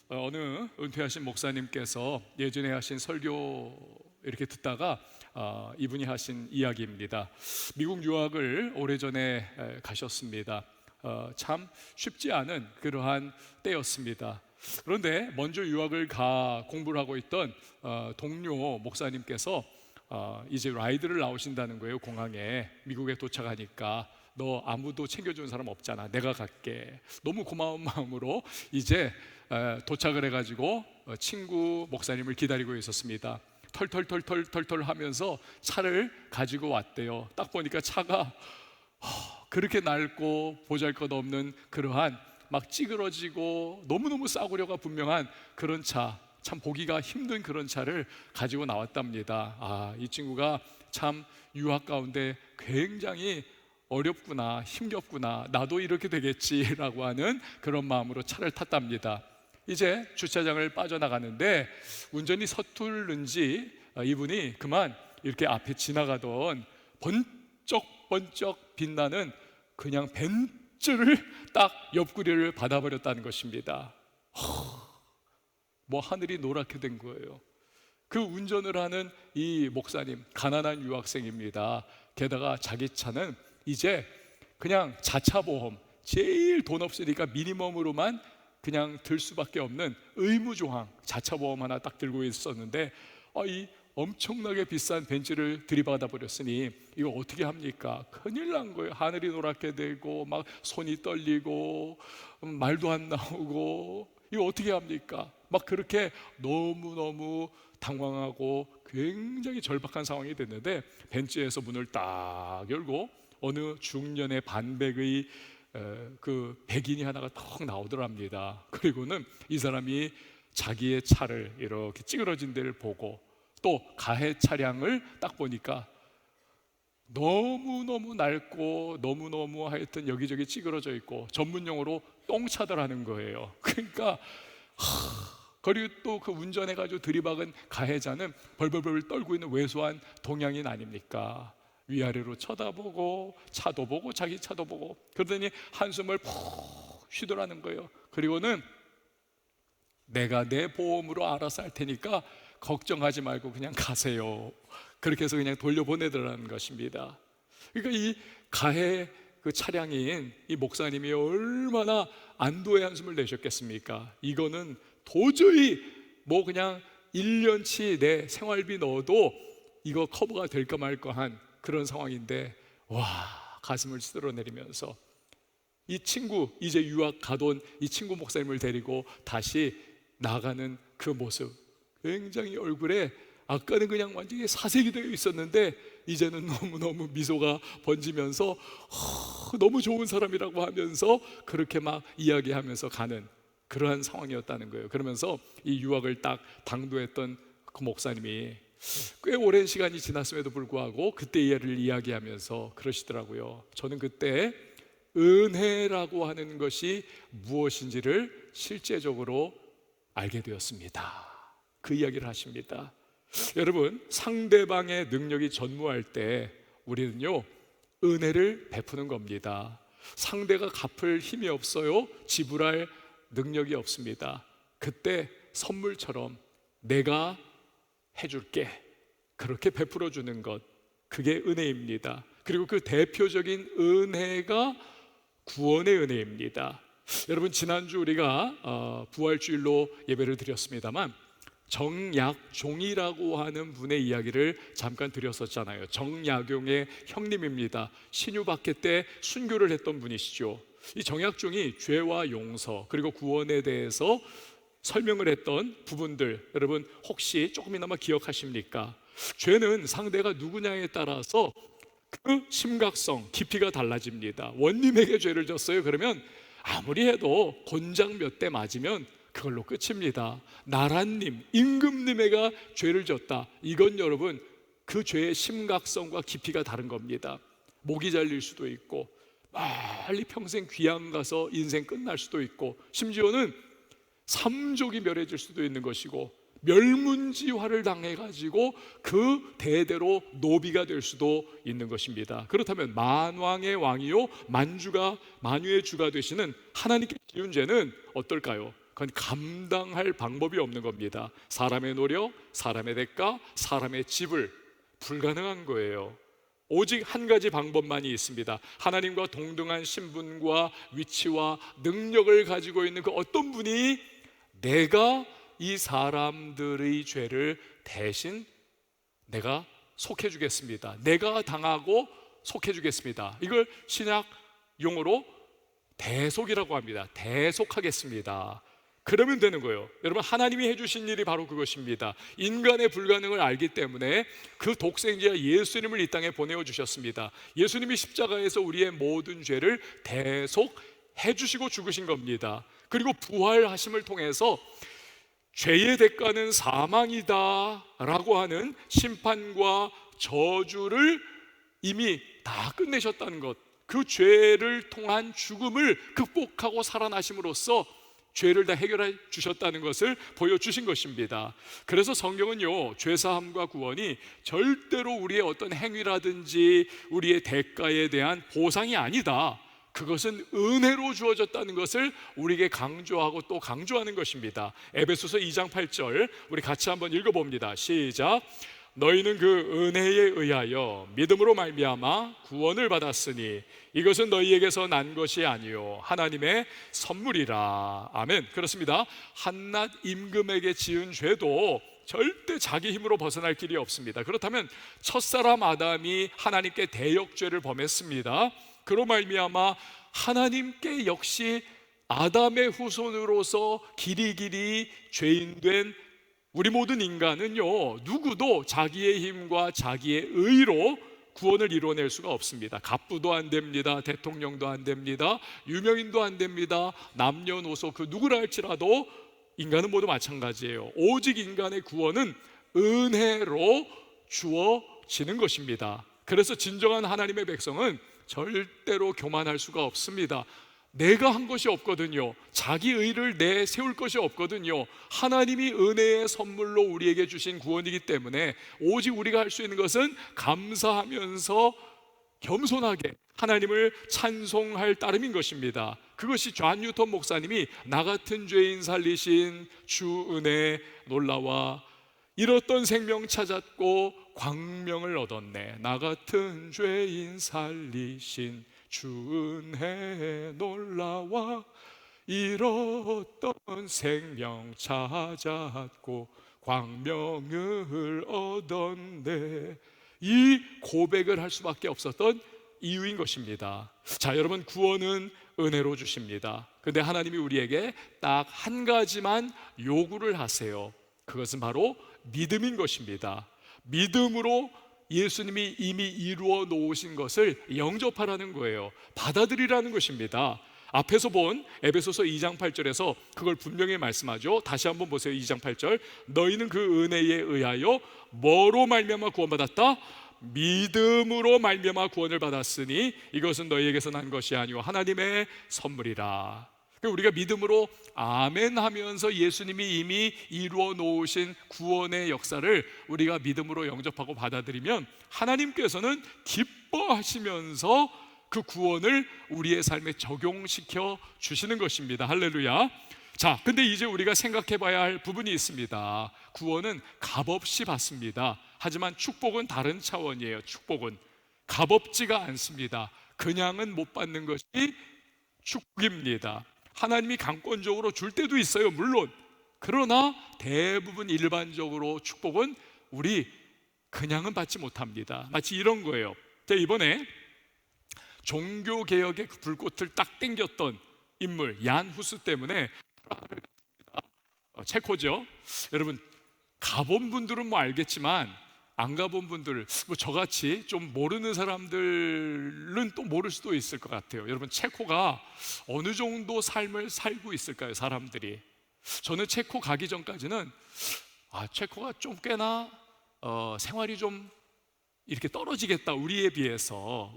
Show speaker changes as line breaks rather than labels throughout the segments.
어느 은퇴하신 목사님께서 예전에 하신 설교 이렇게 듣다가 이분이 하신 이야기입니다. 미국 유학을 오래전에 가셨습니다. 참 쉽지 않은 그러한 때였습니다. 그런데 먼저 유학을 공부를 하고 있던 동료 목사님께서 이제 라이드를 나오신다는 거예요. 공항에 미국에 도착하니까 너 아무도 챙겨주는 사람 없잖아, 내가 갈게. 너무 고마운 마음으로 이제 도착을 해가지고 친구 목사님을 기다리고 있었습니다. 털털털털털털 하면서 차를 가지고 왔대요. 딱 보니까 차가 그렇게 낡고 보잘것없는 그러한 막 찌그러지고 너무너무 싸구려가 분명한 그런 차, 참 보기가 힘든 그런 차를 가지고 나왔답니다. 이 친구가 참 유학 가운데 굉장히 어렵구나, 힘겹구나, 나도 이렇게 되겠지라고 하는 그런 마음으로 차를 탔답니다. 이제 주차장을 빠져나가는데 운전이 서툴른지 이분이 그만 이렇게 앞에 지나가던 번쩍번쩍 빛나는 그냥 벤츠를 딱 옆구리를 받아버렸다는 것입니다. 뭐 하늘이 노랗게 된 거예요. 그 운전을 하는 이 목사님, 가난한 유학생입니다. 게다가 자기 차는 이제 그냥 자차 보험, 제일 돈 없으니까 미니멈으로만 그냥 들 수밖에 없는 의무조항 자차 보험 하나 딱 들고 있었는데 이 엄청나게 비싼 벤츠를 들이받아 버렸으니 이거 어떻게 합니까? 큰일 난 거예요. 하늘이 노랗게 되고 막 손이 떨리고 말도 안 나오고 이거 어떻게 합니까? 막 그렇게 너무너무 당황하고 굉장히 절박한 상황이 됐는데 벤츠에서 문을 딱 열고 어느 중년의 반백의 그 백인이 하나가 턱 나오더랍니다. 그리고는 이 사람이 자기의 차를 이렇게 찌그러진 데를 보고 또 가해 차량을 딱 보니까 너무너무 낡고 너무너무 하여튼 여기저기 찌그러져 있고 전문용어로 똥차더라는 거예요. 그러니까 그리고 또 그 운전해가지고 들이박은 가해자는 벌벌벌 떨고 있는 왜소한 동양인 아닙니까? 위아래로 쳐다보고 차도 보고 자기 차도 보고 그러더니 한숨을 푹 쉬더라는 거예요. 그리고는 내가 내 보험으로 알아서 할 테니까 걱정하지 말고 그냥 가세요. 그렇게 해서 그냥 돌려보내더라는 것입니다. 그러니까 이 가해 그 차량인 이 목사님이 얼마나 안도의 한숨을 내셨겠습니까? 이거는 도저히 뭐 그냥 1년치 내 생활비 넣어도 이거 커버가 될까 말까 한 그런 상황인데 가슴을 쓸어내리면서 이 친구, 이제 유학 가던 이 친구 목사님을 데리고 다시 나가는 그 모습, 굉장히 얼굴에 아까는 그냥 완전히 사색이 되어 있었는데 이제는 너무너무 미소가 번지면서 너무 좋은 사람이라고 하면서 그렇게 막 이야기하면서 가는 그러한 상황이었다는 거예요. 그러면서 이 유학을 딱 당도했던 그 목사님이 꽤 오랜 시간이 지났음에도 불구하고 그때 일을 이야기하면서 그러시더라고요. 저는 그때 은혜라고 하는 것이 무엇인지를 실제적으로 알게 되었습니다. 그 이야기를 하십니다. 여러분, 상대방의 능력이 전무할 때 우리는요 은혜를 베푸는 겁니다. 상대가 갚을 힘이 없어요, 지불할 능력이 없습니다. 그때 선물처럼 내가 해줄게, 그렇게 베풀어 주는 것, 그게 은혜입니다. 그리고 그 대표적인 은혜가 구원의 은혜입니다. 여러분, 지난주 우리가 부활주일로 예배를 드렸습니다만 정약종이라고 하는 분의 이야기를 잠깐 드렸었잖아요. 정약용의 형님입니다. 신유박해 때 순교를 했던 분이시죠. 이 정약종이 죄와 용서 그리고 구원에 대해서 설명을 했던 부분들, 여러분 혹시 조금이나마 기억하십니까? 죄는 상대가 누구냐에 따라서 그 심각성, 깊이가 달라집니다. 원님에게 죄를 졌어요. 그러면 아무리 해도 곤장 몇 대 맞으면 그걸로 끝입니다. 나란님, 임금님에게 죄를 졌다, 이건 여러분 그 죄의 심각성과 깊이가 다른 겁니다. 목이 잘릴 수도 있고 빨리 평생 귀양 가서 인생 끝날 수도 있고 심지어는 삼족이 멸해질 수도 있는 것이고 멸문지화를 당해가지고 그 대대로 노비가 될 수도 있는 것입니다. 그렇다면 만왕의 왕이요 만주의 주가 되시는 하나님께 지은 죄는 어떨까요? 그건 감당할 방법이 없는 겁니다. 사람의 노력, 사람의 대가, 사람의 지불, 불가능한 거예요. 오직 한 가지 방법만이 있습니다. 하나님과 동등한 신분과 위치와 능력을 가지고 있는 그 어떤 분이 내가 이 사람들의 죄를 대신 내가 속해 주겠습니다. 내가 당하고 속해 주겠습니다. 이걸 신약 용어로 대속이라고 합니다. 대속하겠습니다. 그러면 되는 거예요. 여러분, 하나님이 해주신 일이 바로 그것입니다. 인간의 불가능을 알기 때문에 그 독생자 예수님을 이 땅에 보내어 주셨습니다. 예수님이 십자가에서 우리의 모든 죄를 대속해 주시고 죽으신 겁니다. 그리고 부활하심을 통해서 죄의 대가는 사망이다 라고 하는 심판과 저주를 이미 다 끝내셨다는 것, 그 죄를 통한 죽음을 극복하고 살아나심으로써 죄를 다 해결해 주셨다는 것을 보여주신 것입니다. 그래서 성경은요, 죄사함과 구원이 절대로 우리의 어떤 행위라든지 우리의 대가에 대한 보상이 아니다, 그것은 은혜로 주어졌다는 것을 우리에게 강조하고 또 강조하는 것입니다. 에베소서 2장 8절 우리 같이 한번 읽어봅니다. 시작. 너희는 그 은혜에 의하여 믿음으로 말미암아 구원을 받았으니 이것은 너희에게서 난 것이 아니요 하나님의 선물이라. 아멘. 그렇습니다. 한낱 임금에게 지은 죄도 절대 자기 힘으로 벗어날 길이 없습니다. 그렇다면 첫사람 아담이 하나님께 대역죄를 범했습니다. 그로 말미암아 하나님께 역시 아담의 후손으로서 길이길이 죄인된 우리 모든 인간은요, 누구도 자기의 힘과 자기의 의로 구원을 이루어낼 수가 없습니다. 갑부도 안 됩니다. 대통령도 안 됩니다. 유명인도 안 됩니다. 남녀노소 그 누구라 할지라도 인간은 모두 마찬가지예요. 오직 인간의 구원은 은혜로 주어지는 것입니다. 그래서 진정한 하나님의 백성은 절대로 교만할 수가 없습니다. 내가 한 것이 없거든요. 자기 의를 내세울 것이 없거든요. 하나님이 은혜의 선물로 우리에게 주신 구원이기 때문에 오직 우리가 할 수 있는 것은 감사하면서 겸손하게 하나님을 찬송할 따름인 것입니다. 그것이 존 뉴턴 목사님이 나 같은 죄인 살리신 주 은혜 놀라와 잃었던 생명 찾았고 광명을 얻었네. 나 같은 죄인 살리신 주 은혜 놀라와 잃었던 생명 찾았고 광명을 얻었네. 이 고백을 할 수밖에 없었던 이유인 것입니다. 자, 여러분, 구원은 은혜로 주십니다. 그런데 하나님이 우리에게 딱 한 가지만 요구를 하세요. 그것은 바로 믿음인 것입니다. 믿음으로 예수님이 이미 이루어 놓으신 것을 영접하라는 거예요. 받아들이라는 것입니다. 앞에서 본 에베소서 2장 8절에서 그걸 분명히 말씀하죠. 다시 한번 보세요. 2장 8절. 너희는 그 은혜에 의하여 뭐로 말미암아 구원받았다? 믿음으로 말미암아 구원을 받았으니 이것은 너희에게서 난 것이 아니오 하나님의 선물이라. 우리가 믿음으로 아멘 하면서 예수님이 이미 이루어 놓으신 구원의 역사를 우리가 믿음으로 영접하고 받아들이면 하나님께서는 기뻐하시면서 그 구원을 우리의 삶에 적용시켜 주시는 것입니다. 할렐루야. 자, 근데 이제 우리가 생각해 봐야 할 부분이 있습니다. 구원은 값없이 받습니다. 하지만 축복은 다른 차원이에요. 축복은 값없지가 않습니다. 그냥은 못 받는 것이 축복입니다. 하나님이 강권적으로 줄 때도 있어요, 물론. 그러나 대부분 일반적으로 축복은 우리 그냥은 받지 못합니다. 마치 이런 거예요. 이번에 종교개혁의 그 불꽃을 딱 땡겼던 인물 얀 후스 때문에 체코죠. 여러분, 가본 분들은 뭐 알겠지만 안 가본 분들, 뭐 저같이 좀 모르는 사람들은 또 모를 수도 있을 것 같아요. 여러분, 체코가 어느 정도 삶을 살고 있을까요, 사람들이? 저는 체코 가기 전까지는 체코가 좀 꽤나 생활이 좀 이렇게 떨어지겠다, 우리에 비해서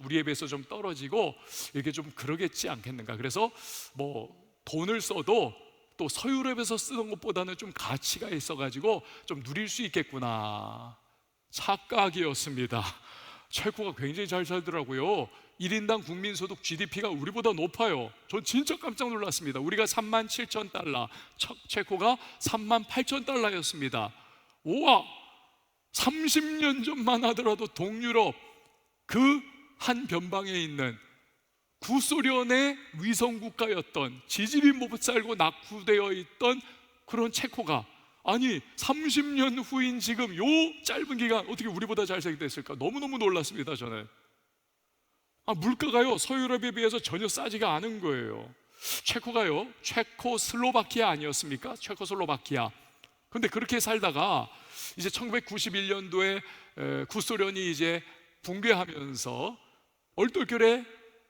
좀 떨어지고 이렇게 좀 그러겠지 않겠는가. 그래서 뭐 돈을 써도 또 서유럽에서 쓰는 것보다는 좀 가치가 있어가지고 좀 누릴 수 있겠구나. 착각이었습니다. 체코가 굉장히 잘 살더라고요. 1인당 국민소득 GDP가 우리보다 높아요. 전 진짜 깜짝 놀랐습니다. 우리가 37,000달러, 체코가 38,000달러였습니다. 우와! 30년 전만 하더라도 동유럽 그 한 변방에 있는 구소련의 위성국가였던, 지질이 못 살고 낙후되어 있던 그런 체코가, 아니 30년 후인 지금 요 짧은 기간 어떻게 우리보다 잘 살게 됐을까? 너무너무 놀랐습니다. 저는 물가가요 서유럽에 비해서 전혀 싸지가 않은 거예요. 체코가요 체코슬로바키아 아니었습니까? 체코슬로바키아. 근데 그렇게 살다가 이제 1991년도에 구소련이 이제 붕괴하면서 얼떨결에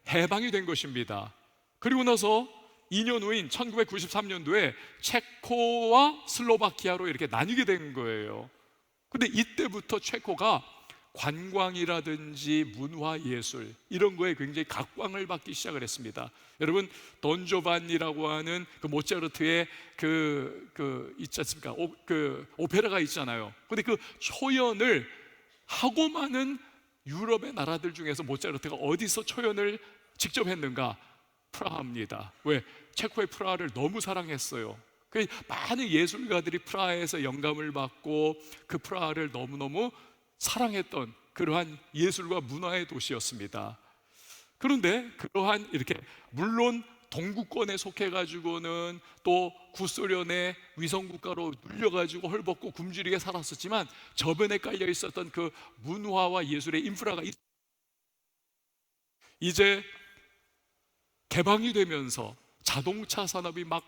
해방이 된 것입니다. 그리고 나서 2년 후인 1993년도에 체코와 슬로바키아로 이렇게 나뉘게 된 거예요. 근데 이때부터 체코가 관광이라든지 문화예술 이런 거에 굉장히 각광을 받기 시작을 했습니다. 여러분 돈조반니라고 하는 그 모차르트의 있지 않습니까? 오페라가 있잖아요. 근데 그 초연을 하고 많은 유럽의 나라들 중에서 모차르트가 어디서 초연을 직접 했는가? 프라하입니다. 왜? 체코의 프라하를 너무 사랑했어요. 많은 예술가들이 프라하에서 영감을 받고 그 프라하를 너무너무 사랑했던 그러한 예술과 문화의 도시였습니다. 그런데 그러한 이렇게 물론 동구권에 속해가지고는 또 구소련의 위성국가로 눌려가지고 헐벗고 굶주리게 살았었지만 저변에 깔려 있었던 그 문화와 예술의 인프라가 이제 개방이 되면서 자동차 산업이 막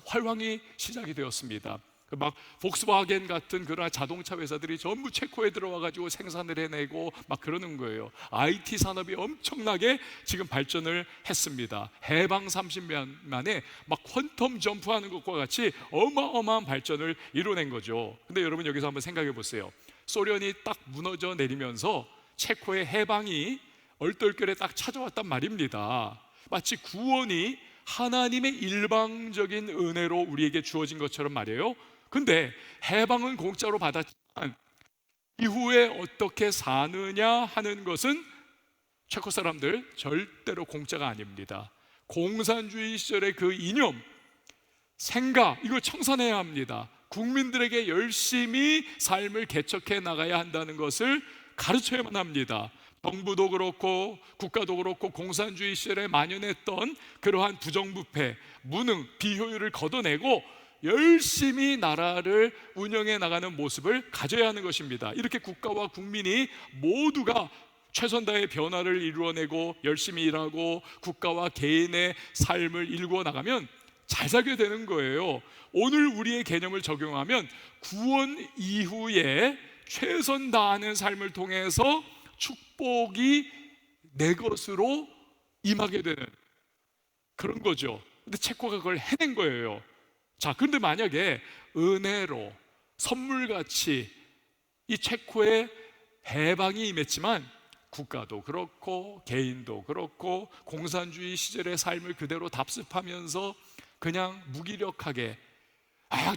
활황이 시작이 되었습니다. 막 폭스바겐 같은 그런 자동차 회사들이 전부 체코에 들어와 가지고 생산을 해내고 막 그러는 거예요. IT 산업이 엄청나게 지금 발전을 했습니다. 해방 30년 만에 막 퀀텀 점프하는 것과 같이 어마어마한 발전을 이뤄낸 거죠. 근데 여러분 여기서 한번 생각해 보세요. 소련이 딱 무너져 내리면서 체코의 해방이 얼떨결에 딱 찾아왔단 말입니다. 마치 구원이 하나님의 일방적인 은혜로 우리에게 주어진 것처럼 말이에요. 근데 해방은 공짜로 받았지만 이후에 어떻게 사느냐 하는 것은 체코 사람들 절대로 공짜가 아닙니다. 공산주의 시절의 그 이념, 생각, 이걸 청산해야 합니다. 국민들에게 열심히 삶을 개척해 나가야 한다는 것을 가르쳐야만 합니다. 정부도 그렇고 국가도 그렇고 공산주의 시절에 만연했던 그러한 부정부패, 무능, 비효율을 걷어내고 열심히 나라를 운영해 나가는 모습을 가져야 하는 것입니다. 이렇게 국가와 국민이 모두가 최선 다해 변화를 이루어내고 열심히 일하고 국가와 개인의 삶을 일구어 나가면 잘 살게 되는 거예요. 오늘 우리의 개념을 적용하면 구원 이후에 최선 다하는 삶을 통해서 축복이 내 것으로 임하게 되는 그런 거죠. 근데 체코가 그걸 해낸 거예요. 자, 그런데 만약에 은혜로 선물같이 이 체코의 해방이 임했지만 국가도 그렇고 개인도 그렇고 공산주의 시절의 삶을 그대로 답습하면서 그냥 무기력하게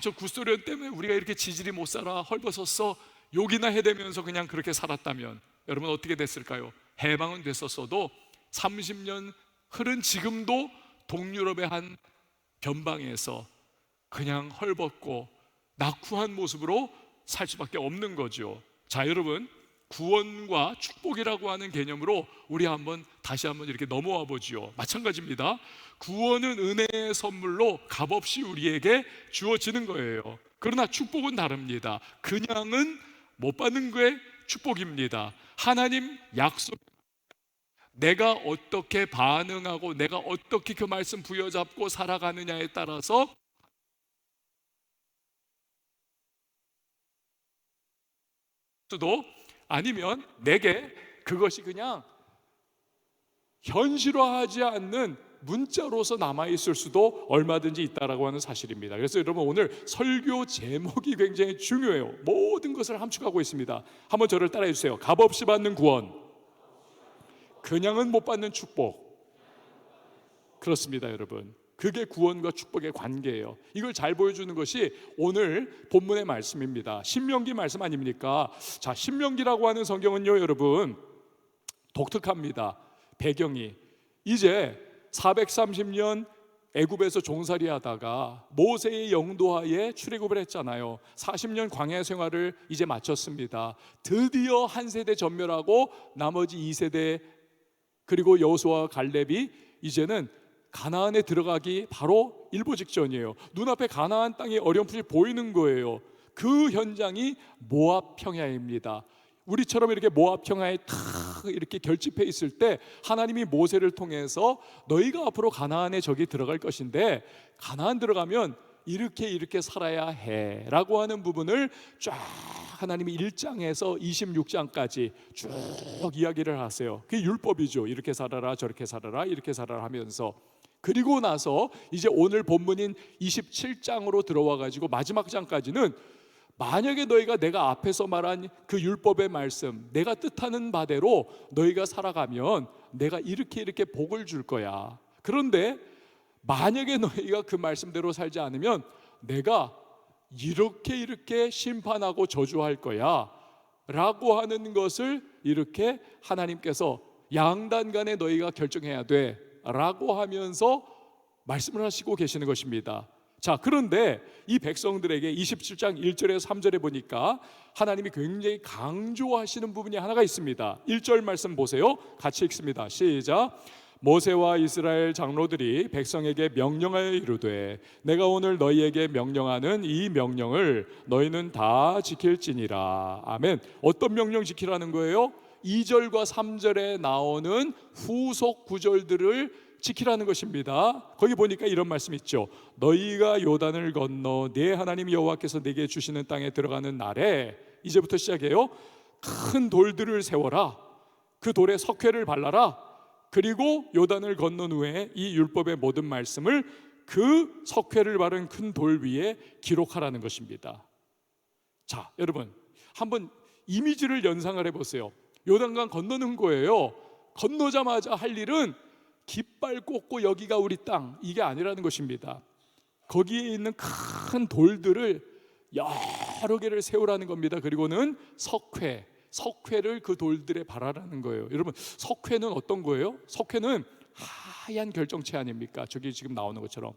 저 구소련 때문에 우리가 이렇게 지질이 못 살아 헐벗었어 욕이나 해대면서 그냥 그렇게 살았다면 여러분 어떻게 됐을까요? 해방은 됐었어도 30년 흐른 지금도 동유럽의 한 변방에서 그냥 헐벗고 낙후한 모습으로 살 수밖에 없는 거죠. 자, 여러분 구원과 축복이라고 하는 개념으로 우리 다시 한번 이렇게 넘어와 보지요. 마찬가지입니다. 구원은 은혜의 선물로 값없이 우리에게 주어지는 거예요. 그러나 축복은 다릅니다. 그냥은 못 받는 게 축복입니다. 하나님 약속, 내가 어떻게 반응하고 내가 어떻게 그 말씀 부여잡고 살아가느냐에 따라서 수도 아니면 내게 그것이 그냥 현실화하지 않는 문자로서 남아있을 수도 얼마든지 있다라고 하는 사실입니다. 그래서 여러분 오늘 설교 제목이 굉장히 중요해요. 모든 것을 함축하고 있습니다. 한번 저를 따라해 주세요. 값없이 받는 구원, 그냥은 못 받는 축복. 그렇습니다, 여러분. 그게 구원과 축복의 관계예요. 이걸 잘 보여주는 것이 오늘 본문의 말씀입니다. 신명기 말씀 아닙니까? 자, 신명기라고 하는 성경은요, 여러분, 독특합니다. 배경이 이제 430년 애굽에서 종살이 하다가 모세의 영도하에 출애굽을 했잖아요. 40년 광야 생활을 이제 마쳤습니다. 드디어 한 세대 전멸하고 나머지 2세대 그리고 여호수아와 갈렙이 이제는 가나안에 들어가기 바로 일보 직전이에요. 눈앞에 가나안 땅이 어렴풋이 보이는 거예요. 그 현장이 모압 평야입니다. 우리처럼 이렇게 모압 평야에 탁 이렇게 결집해 있을 때 하나님이 모세를 통해서 너희가 앞으로 가나안에 저기 들어갈 것인데 가나안 들어가면 이렇게 살아야 해 라고 하는 부분을 쫙 하나님이 1장에서 26장까지 쭉 이야기를 하세요. 그게 율법이죠. 이렇게 살아라 저렇게 살아라 이렇게 살아라 하면서, 그리고 나서 이제 오늘 본문인 27장으로 들어와 가지고 마지막 장까지는 만약에 너희가 내가 앞에서 말한 그 율법의 말씀, 내가 뜻하는 바대로 너희가 살아가면 내가 이렇게 복을 줄 거야. 그런데 만약에 너희가 그 말씀대로 살지 않으면 내가 이렇게 심판하고 저주할 거야 라고 하는 것을 이렇게 하나님께서 양단 간에 너희가 결정해야 돼 라고 하면서 말씀을 하시고 계시는 것입니다. 자, 그런데 이 백성들에게 27장 1절에서 3절에 보니까 하나님이 굉장히 강조하시는 부분이 하나가 있습니다. 1절 말씀 보세요. 같이 읽습니다. 시작. 모세와 이스라엘 장로들이 백성에게 명령하여 이르되 내가 오늘 너희에게 명령하는 이 명령을 너희는 다 지킬지니라. 아멘. 어떤 명령 지키라는 거예요? 2절과 3절에 나오는 후속 구절들을 지키라는 것입니다. 거기 보니까 이런 말씀이 있죠. 너희가 요단을 건너 네 하나님 여호와께서 내게 주시는 땅에 들어가는 날에, 이제부터 시작해요. 큰 돌들을 세워라. 그 돌에 석회를 발라라. 그리고 요단을 건넌 후에 이 율법의 모든 말씀을 그 석회를 바른 큰 돌 위에 기록하라는 것입니다. 자, 여러분 한번 이미지를 연상을 해보세요. 요단강 건너는 거예요. 건너자마자 할 일은 깃발 꽂고 여기가 우리 땅, 이게 아니라는 것입니다. 거기에 있는 큰 돌들을 여러 개를 세우라는 겁니다. 그리고는 석회를 그 돌들에 바라라는 거예요. 여러분, 석회는 어떤 거예요? 석회는 하얀 결정체 아닙니까? 저기 지금 나오는 것처럼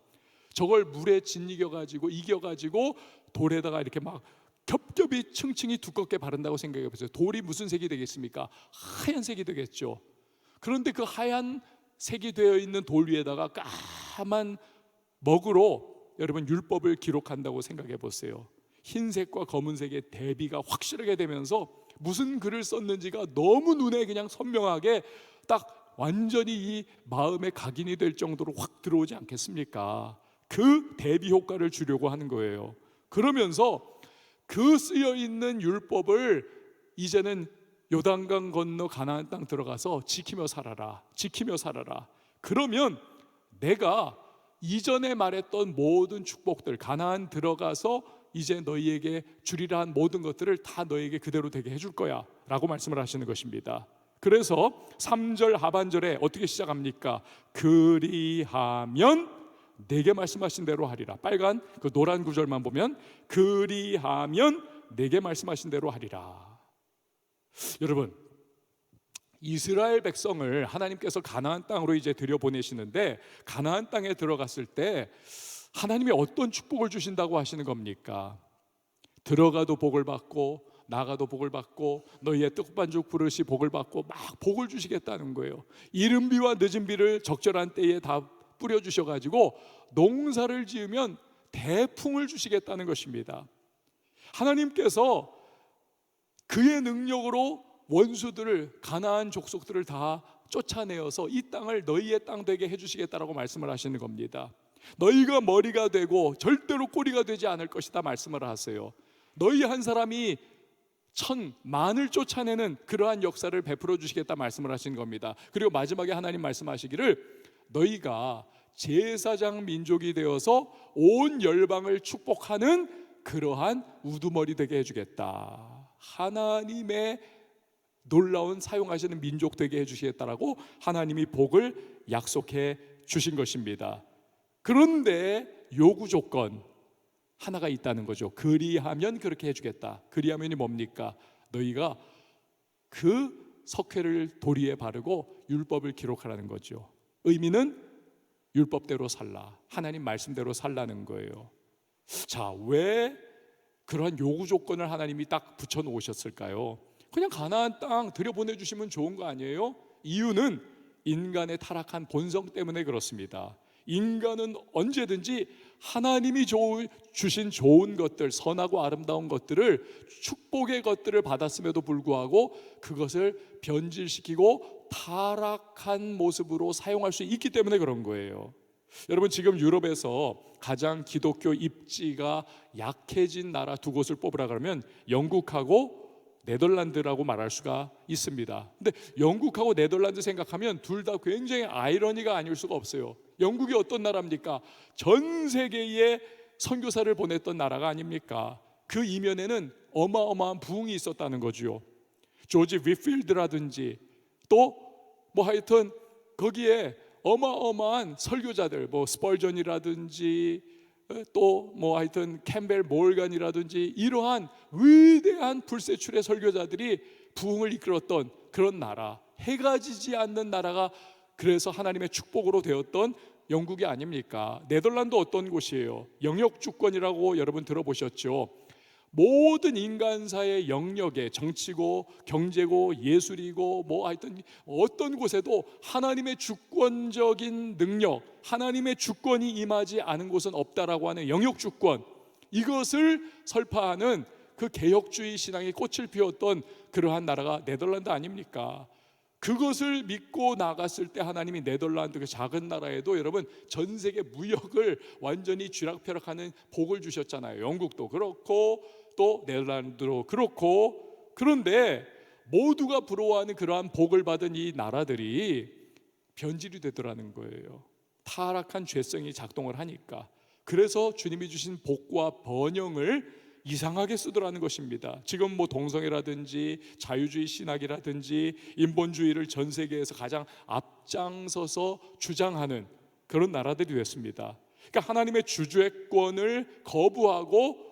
저걸 물에 짓이겨가지고 이겨가지고 돌에다가 이렇게 막 겹겹이 층층이 두껍게 바른다고 생각해 보세요. 돌이 무슨 색이 되겠습니까? 하얀색이 되겠죠. 그런데 그 하얀 색이 되어 있는 돌 위에다가 까만 먹으로 여러분 율법을 기록한다고 생각해 보세요. 흰색과 검은색의 대비가 확실하게 되면서 무슨 글을 썼는지가 너무 눈에 그냥 선명하게 딱 완전히 이 마음에 각인이 될 정도로 확 들어오지 않겠습니까? 그 대비 효과를 주려고 하는 거예요. 그러면서 그 쓰여 있는 율법을 이제는 요단강 건너 가나안 땅 들어가서 지키며 살아라. 그러면 내가 이전에 말했던 모든 축복들, 가나안 들어가서 이제 너희에게 주리라 한 모든 것들을 다 너희에게 그대로 되게 해줄 거야 라고 말씀을 하시는 것입니다. 그래서 3절 하반절에 어떻게 시작합니까? 그리하면 내게 말씀하신 대로 하리라. 빨간 그 노란 구절만 보면 그리하면 내게 말씀하신 대로 하리라. 여러분, 이스라엘 백성을 하나님께서 가나안 땅으로 이제 들여보내시는데 가나안 땅에 들어갔을 때 하나님이 어떤 축복을 주신다고 하시는 겁니까? 들어가도 복을 받고 나가도 복을 받고 너희의 떡반죽 부르시 복을 받고 막 복을 주시겠다는 거예요. 이른 비와 늦은 비를 적절한 때에 다 뿌려주셔가지고 농사를 지으면 대풍을 주시겠다는 것입니다. 하나님께서 그의 능력으로 원수들을, 가나안 족속들을 다 쫓아내어서 이 땅을 너희의 땅 되게 해주시겠다라고 말씀을 하시는 겁니다. 너희가 머리가 되고 절대로 꼬리가 되지 않을 것이다 말씀을 하세요. 너희 한 사람이 만을 쫓아내는 그러한 역사를 베풀어 주시겠다 말씀을 하신 겁니다. 그리고 마지막에 하나님 말씀하시기를 너희가 제사장 민족이 되어서 온 열방을 축복하는 그러한 우두머리 되게 해주겠다. 하나님의 놀라운 사용하시는 민족 되게 해주시겠다라고 하나님이 복을 약속해 주신 것입니다. 그런데 요구 조건 하나가 있다는 거죠. 그리하면 그렇게 해주겠다. 그리하면이 뭡니까? 너희가 그 석회를 도리에 바르고 율법을 기록하라는 거죠. 의미는 율법대로 살라, 하나님 말씀대로 살라는 거예요. 자, 왜 그러한 요구 조건을 하나님이 딱 붙여 놓으셨을까요? 그냥 가나안 땅 들여보내주시면 좋은 거 아니에요? 이유는 인간의 타락한 본성 때문에 그렇습니다. 인간은 언제든지 하나님이 주신 좋은 것들, 선하고 아름다운 것들을, 축복의 것들을 받았음에도 불구하고 그것을 변질시키고 타락한 모습으로 사용할 수 있기 때문에 그런 거예요. 여러분, 지금 유럽에서 가장 기독교 입지가 약해진 나라 두 곳을 뽑으라 그러면 영국하고 네덜란드라고 말할 수가 있습니다. 근데 영국하고 네덜란드 생각하면 둘 다 굉장히 아이러니가 아닐 수가 없어요. 영국이 어떤 나라입니까? 전 세계에 선교사를 보냈던 나라가 아닙니까? 그 이면에는 어마어마한 부흥이 있었다는 거죠. 조지 위필드라든지 또 뭐 하여튼 거기에 어마어마한 설교자들, 뭐 스펄전이라든지 또 뭐 하여튼 캠벨 몰간이라든지 이러한 위대한 불세출의 설교자들이 부흥을 이끌었던 그런 나라, 해가 지지 않는 나라가 그래서 하나님의 축복으로 되었던 영국이 아닙니까? 네덜란드 어떤 곳이에요? 영역 주권이라고 여러분 들어보셨죠? 모든 인간사의 영역에 정치고 경제고 예술이고 뭐 하여튼 어떤 곳에도 하나님의 주권적인 능력, 하나님의 주권이 임하지 않은 곳은 없다라고 하는 영역 주권, 이것을 설파하는 그 개혁주의 신앙이 꽃을 피웠던 그러한 나라가 네덜란드 아닙니까? 그것을 믿고 나갔을 때 하나님이 네덜란드 그 작은 나라에도 여러분 전 세계 무역을 완전히 쥐락펴락하는 복을 주셨잖아요. 영국도 그렇고 또 네덜란드도 그렇고. 그런데 모두가 부러워하는 그러한 복을 받은 이 나라들이 변질이 되더라는 거예요. 타락한 죄성이 작동을 하니까. 그래서 주님이 주신 복과 번영을 이상하게 쓰더라는 것입니다. 지금 뭐 동성애라든지 자유주의 신학이라든지 인본주의를 전 세계에서 가장 앞장서서 주장하는 그런 나라들이 됐습니다. 그러니까 하나님의 주주권을 거부하고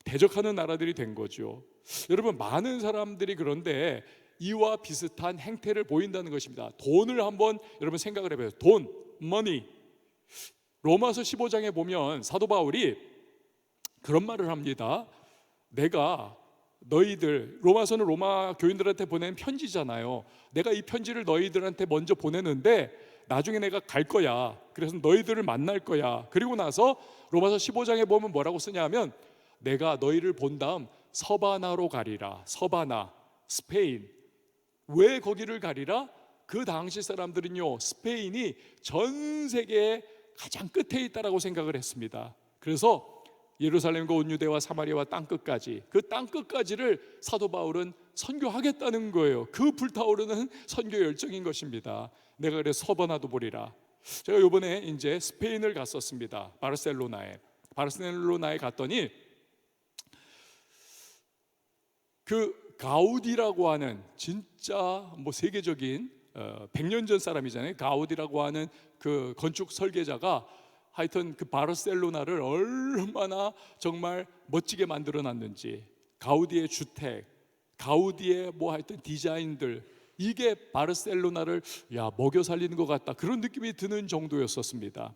대적하는 나라들이 된 거죠. 여러분, 많은 사람들이 그런데 이와 비슷한 행태를 보인다는 것입니다. 돈을 한번 여러분 생각을 해봐요. 돈, money. 로마서 15장에 보면 사도 바울이 그런 말을 합니다. 내가 너희들, 로마서는 로마 교인들한테 보낸 편지잖아요. 내가 이 편지를 너희들한테 먼저 보내는데 나중에 내가 갈 거야. 그래서 너희들을 만날 거야. 그리고 나서 로마서 15장에 보면 뭐라고 쓰냐면 내가 너희를 본 다음 서바나로 가리라. 서바나, 스페인. 왜 거기를 가리라? 그 당시 사람들은요, 스페인이 전 세계의 가장 끝에 있다라고 생각을 했습니다. 그래서 예루살렘과 온 유대와 사마리아와 땅끝까지, 그 땅끝까지를 사도 바울은 선교하겠다는 거예요. 그 불타오르는 선교 열정인 것입니다. 내가 그래서 서바나도 보리라. 제가 이번에 이제 스페인을 갔었습니다. 바르셀로나에 갔더니 그 가우디라고 하는 진짜 뭐 세계적인 100년 전 사람이잖아요. 가우디라고 하는 그 건축 설계자가 하여튼 그 바르셀로나를 얼마나 정말 멋지게 만들어 놨는지, 가우디의 주택, 가우디의 뭐 하여튼 디자인들, 이게 바르셀로나를 먹여 살리는 것 같다, 그런 느낌이 드는 정도였었습니다.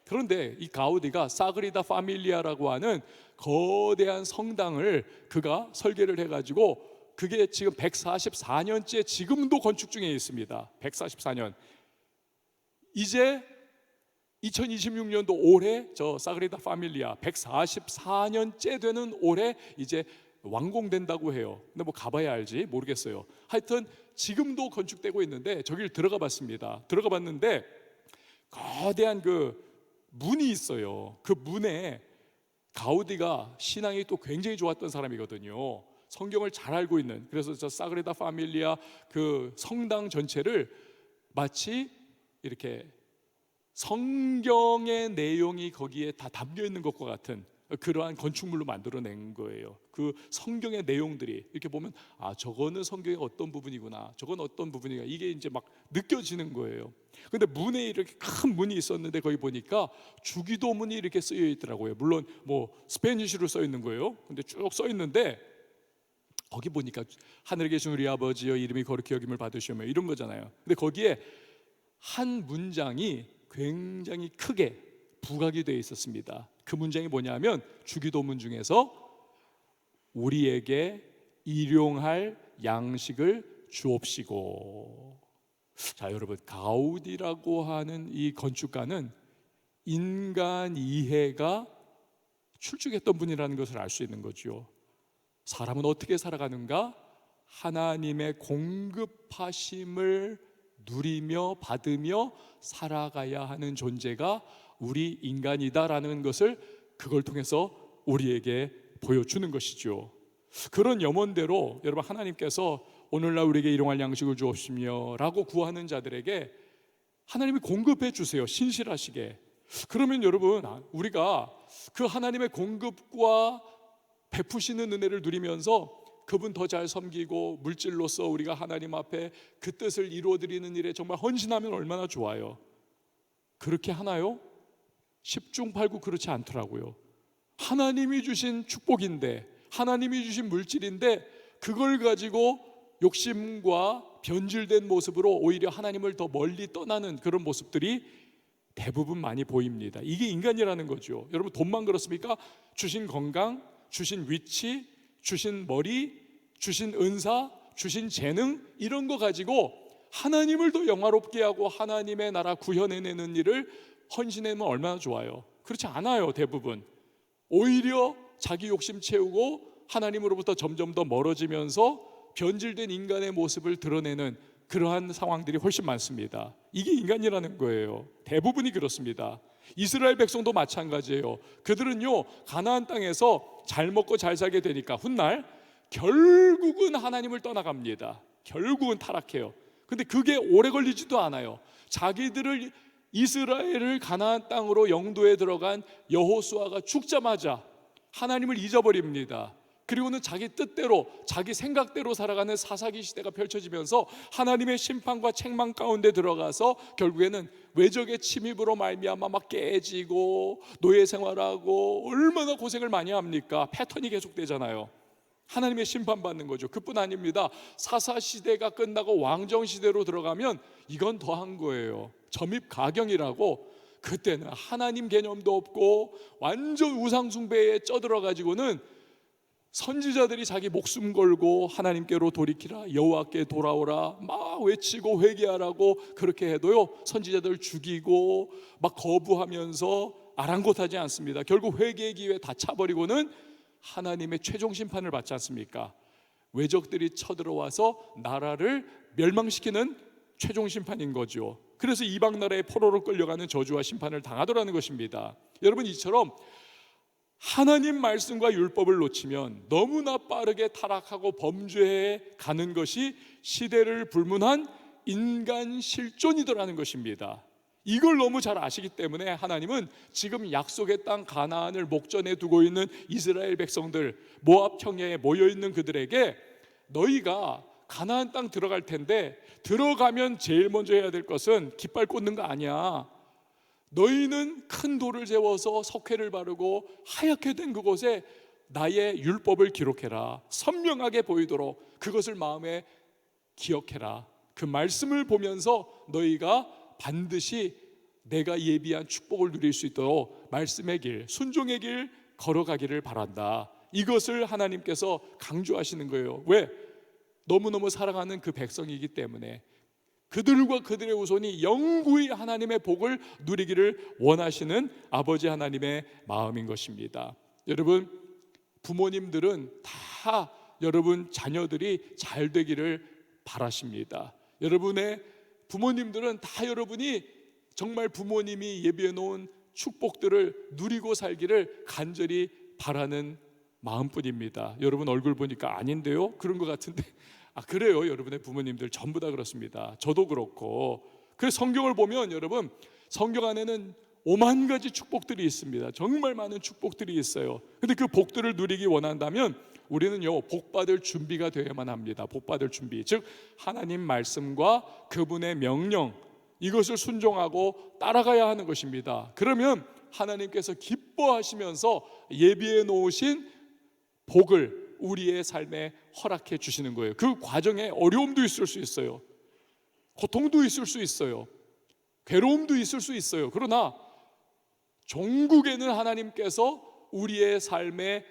그런데 이 가우디가 사그리다 파밀리아라고 하는 거대한 성당을 그가 설계를 해가지고 그게 지금 144년째 지금도 건축 중에 있습니다. 144년. 이제 2026년도 올해 저 사그리다 파밀리아 144년째 되는 올해 이제 완공된다고 해요. 근데 뭐 가봐야 알지 모르겠어요. 하여튼 지금도 건축되고 있는데 저길 들어가 봤습니다. 들어가 봤는데 거대한 그 문이 있어요. 그 문에 가우디가 신앙이 또 굉장히 좋았던 사람이거든요. 성경을 잘 알고 있는, 그래서 저 사그리다 파밀리아 그 성당 전체를 마치 이렇게 성경의 내용이 거기에 다 담겨 있는 것과 같은 그러한 건축물로 만들어낸 거예요. 그 성경의 내용들이 이렇게 보면 저거는 성경의 어떤 부분이구나, 저건 어떤 부분이구나, 이게 이제 막 느껴지는 거예요. 근데 문에 이렇게 큰 문이 있었는데 거기 보니까 주기도문이 이렇게 쓰여 있더라고요. 물론 뭐 스페니쉬로 써 있는 거예요. 근데 쭉 써 있는데 거기 보니까 하늘에 계신 우리 아버지여 이름이 거룩히 여김을 받으시오며 이런 거잖아요. 근데 거기에 한 문장이 굉장히 크게 부각이 되어 있었습니다. 그 문장이 뭐냐면 주기도문 중에서 우리에게 일용할 양식을 주옵시고. 자, 여러분, 가우디라고 하는 이 건축가는 인간 이해가 출중했던 분이라는 것을 알 수 있는 거죠. 사람은 어떻게 살아가는가? 하나님의 공급하심을 누리며 받으며 살아가야 하는 존재가 우리 인간이다라는 것을 그걸 통해서 우리에게 보여주는 것이죠. 그런 염원대로 여러분, 하나님께서 오늘날 우리에게 일용할 양식을 주옵시며 라고 구하는 자들에게 하나님이 공급해 주세요. 신실하시게. 그러면 여러분, 우리가 그 하나님의 공급과 베푸시는 은혜를 누리면서 그분 더 잘 섬기고 물질로서 우리가 하나님 앞에 그 뜻을 이루어드리는 일에 정말 헌신하면 얼마나 좋아요. 그렇게 하나요? 10중 8구 그렇지 않더라고요. 하나님이 주신 축복인데, 하나님이 주신 물질인데 그걸 가지고 욕심과 변질된 모습으로 오히려 하나님을 더 멀리 떠나는 그런 모습들이 대부분 많이 보입니다. 이게 인간이라는 거죠. 여러분, 돈만 그렇습니까? 주신 건강, 주신 위치, 주신 머리, 주신 은사, 주신 재능, 이런 거 가지고 하나님을 더 영화롭게 하고 하나님의 나라 구현해내는 일을 헌신하면 얼마나 좋아요. 그렇지 않아요. 대부분 오히려 자기 욕심 채우고 하나님으로부터 점점 더 멀어지면서 변질된 인간의 모습을 드러내는 그러한 상황들이 훨씬 많습니다. 이게 인간이라는 거예요. 대부분이 그렇습니다. 이스라엘 백성도 마찬가지예요. 그들은요, 가나안 땅에서 잘 먹고 잘 살게 되니까 훗날 결국은 하나님을 떠나갑니다. 결국은 타락해요. 근데 그게 오래 걸리지도 않아요. 자기들을 이스라엘을 가나안 땅으로 영도에 들어간 여호수아가 죽자마자 하나님을 잊어버립니다. 그리고는 자기 뜻대로, 자기 생각대로 살아가는 사사기 시대가 펼쳐지면서 하나님의 심판과 책망 가운데 들어가서 결국에는 외적의 침입으로 말미암아 막 깨지고 노예 생활하고 얼마나 고생을 많이 합니까? 패턴이 계속되잖아요. 하나님의 심판받는 거죠. 그뿐 아닙니다. 사사시대가 끝나고 왕정시대로 들어가면 이건 더한 거예요. 점입가경이라고, 그때는 하나님 개념도 없고 완전 우상숭배에 쩌들어가지고는 선지자들이 자기 목숨 걸고 하나님께로 돌이키라, 여호와께 돌아오라 막 외치고 회개하라고 그렇게 해도요, 선지자들 죽이고 막 거부하면서 아랑곳하지 않습니다. 결국 회개의 기회 다 차버리고는 하나님의 최종 심판을 받지 않습니까? 외적들이 쳐들어와서 나라를 멸망시키는 최종 심판인 거죠. 그래서 이방 나라의 포로로 끌려가는 저주와 심판을 당하더라는 것입니다. 여러분, 이처럼 하나님 말씀과 율법을 놓치면 너무나 빠르게 타락하고 범죄해 가는 것이 시대를 불문한 인간 실존이더라는 것입니다. 이걸 너무 잘 아시기 때문에 하나님은 지금 약속의 땅 가나안을 목전에 두고 있는 이스라엘 백성들, 모압 평야에 모여있는 그들에게 너희가 가나안 땅 들어갈 텐데 들어가면 제일 먼저 해야 될 것은 깃발 꽂는 거 아니야. 너희는 큰 돌을 세워서 석회를 바르고 하얗게 된 그곳에 나의 율법을 기록해라. 선명하게 보이도록 그것을 마음에 기억해라. 그 말씀을 보면서 너희가 반드시 내가 예비한 축복을 누릴 수 있도록 말씀의 길, 순종의 길 걸어가기를 바란다. 이것을 하나님께서 강조하시는 거예요. 왜? 너무너무 사랑하는 그 백성이기 때문에, 그들과 그들의 후손이 영구히 하나님의 복을 누리기를 원하시는 아버지 하나님의 마음인 것입니다. 여러분, 부모님들은 다 여러분 자녀들이 잘 되기를 바라십니다. 여러분의 부모님들은 다 여러분이 정말 부모님이 예비해 놓은 축복들을 누리고 살기를 간절히 바라는 마음뿐입니다. 여러분 얼굴 보니까 아닌데요? 그런 것 같은데, 그래요. 여러분의 부모님들 전부 다 그렇습니다. 저도 그렇고. 그래서 성경을 보면 여러분, 성경 안에는 오만 가지 축복들이 있습니다. 정말 많은 축복들이 있어요. 근데 그 복들을 누리기 원한다면 우리는요, 복받을 준비가 되어야만 합니다. 복받을 준비, 즉 하나님 말씀과 그분의 명령, 이것을 순종하고 따라가야 하는 것입니다. 그러면 하나님께서 기뻐하시면서 예비해 놓으신 복을 우리의 삶에 허락해 주시는 거예요. 그 과정에 어려움도 있을 수 있어요. 고통도 있을 수 있어요. 괴로움도 있을 수 있어요. 그러나 종국에는 하나님께서 우리의 삶에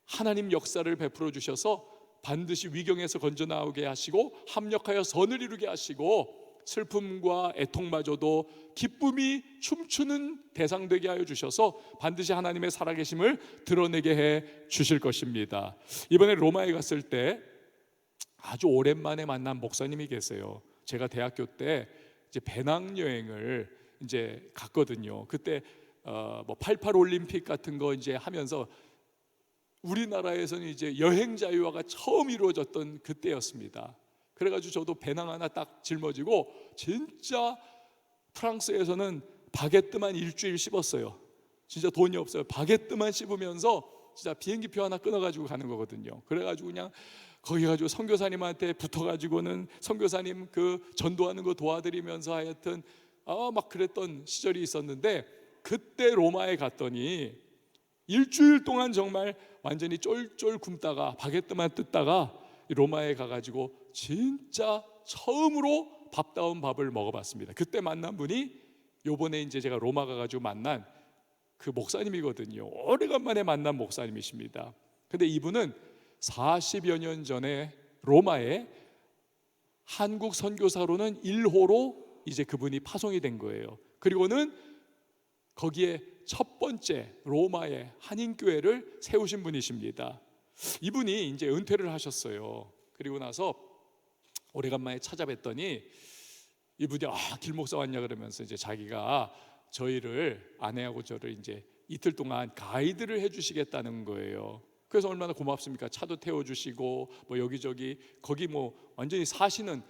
하나님 역사를 베풀어 주셔서 반드시 위경에서 건져 나오게 하시고 합력하여 선을 이루게 하시고 슬픔과 애통마저도 기쁨이 춤추는 대상 되게 하여 주셔서 반드시 하나님의 살아계심을 드러내게 해 주실 것입니다. 이번에 로마에 갔을 때 아주 오랜만에 만난 목사님이 계세요. 제가 대학교 때 이제 배낭여행을 이제 갔거든요. 그때 뭐 88 올림픽 같은 거 이제 하면서 우리나라에서는 이제 여행 자유화가 처음 이루어졌던 그때였습니다. 그래가지고 저도 배낭 하나 딱 짊어지고 진짜 프랑스에서는 바게트만 일주일 씹었어요. 진짜 돈이 없어요. 바게트만 씹으면서 진짜 비행기표 하나 끊어가지고 가는 거거든요. 그래가지고 그냥 거기 가지고 선교사님한테 붙어가지고는 선교사님 그 전도하는 거 도와드리면서 하여튼 막 그랬던 시절이 있었는데, 그때 로마에 갔더니 일주일 동안 정말 완전히 쫄쫄 굶다가 바게트만 뜯다가 로마에 가가지고 진짜 처음으로 밥다운 밥을 먹어봤습니다. 그때 만난 분이 요번에 이제 제가 로마 가가지고 만난 그 목사님이거든요. 오래간만에 만난 목사님이십니다. 근데 이분은 40여 년 전에 로마에 한국 선교사로는 1호로 이제 그분이 파송이 된 거예요. 그리고는 거기에 첫 번째 로마의 한인교회를 세우신 분이십니다. 이분이 이제 은퇴를 하셨어요. 그리고 나서 오래간만에 찾아뵀더니 이분이 길목사 왔냐 그러면서 이제 자기가 저희를, 아내하고 저를 이제 이틀 동안 가이드를 해주시겠다는 거예요. 그래서 얼마나 고맙습니까? 차도 태워주시고 뭐 여기저기, 거기 뭐 완전히 사시는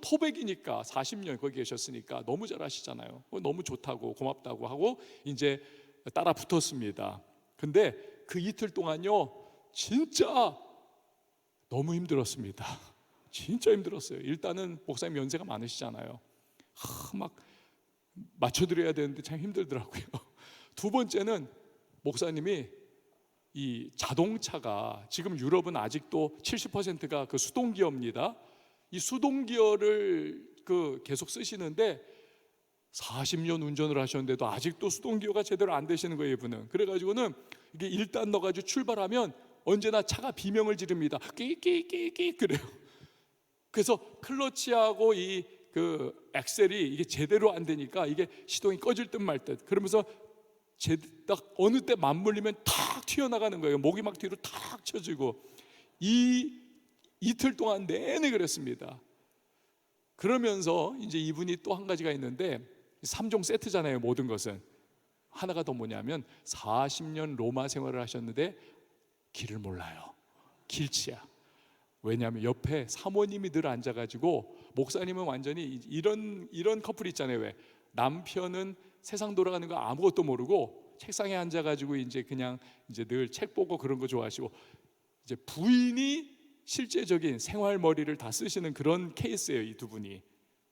토백이니까 40년 거기 계셨으니까 너무 잘하시잖아요. 너무 좋다고 고맙다고 하고 이제 따라 붙었습니다. 근데 그 이틀 동안요 진짜 너무 힘들었습니다. 진짜 힘들었어요. 일단은 목사님 연세가 많으시잖아요. 막 맞춰드려야 되는데 참 힘들더라고요. 두 번째는 목사님이 이 자동차가, 지금 유럽은 아직도 70%가 그 수동기어입니다. 이 수동기어를 계속 쓰시는데 40년 운전을 하셨는데도 아직도 수동기어가 제대로 안 되시는 거예요, 이분은. 그래가지고는 이게 1단 넣어가지고 출발하면 언제나 차가 비명을 지릅니다. 끼끼끼끼 그래요. 그래서 클러치하고 이 엑셀이 이게 제대로 안 되니까 이게 시동이 꺼질 듯 말 듯. 그러면서 딱 어느 때 맞물리면 탁 튀어나가는 거예요. 목이 막 뒤로 탁 쳐지고. 이틀 동안 내내 그랬습니다. 그러면서 이제 이분이 또 한 가지가 있는데 3종 세트잖아요, 모든 것은. 하나가 더 뭐냐면 40년 로마 생활을 하셨는데 길을 몰라요. 길치야. 왜냐하면 옆에 사모님이 늘 앉아가지고, 목사님은 완전히 이런 커플 있잖아요. 왜 남편은 세상 돌아가는 거 아무것도 모르고 책상에 앉아가지고 이제 그냥 이제 늘 책 보고 그런 거 좋아하시고, 이제 부인이 실제적인 생활머리를 다 쓰시는 그런 케이스예요, 이 두 분이.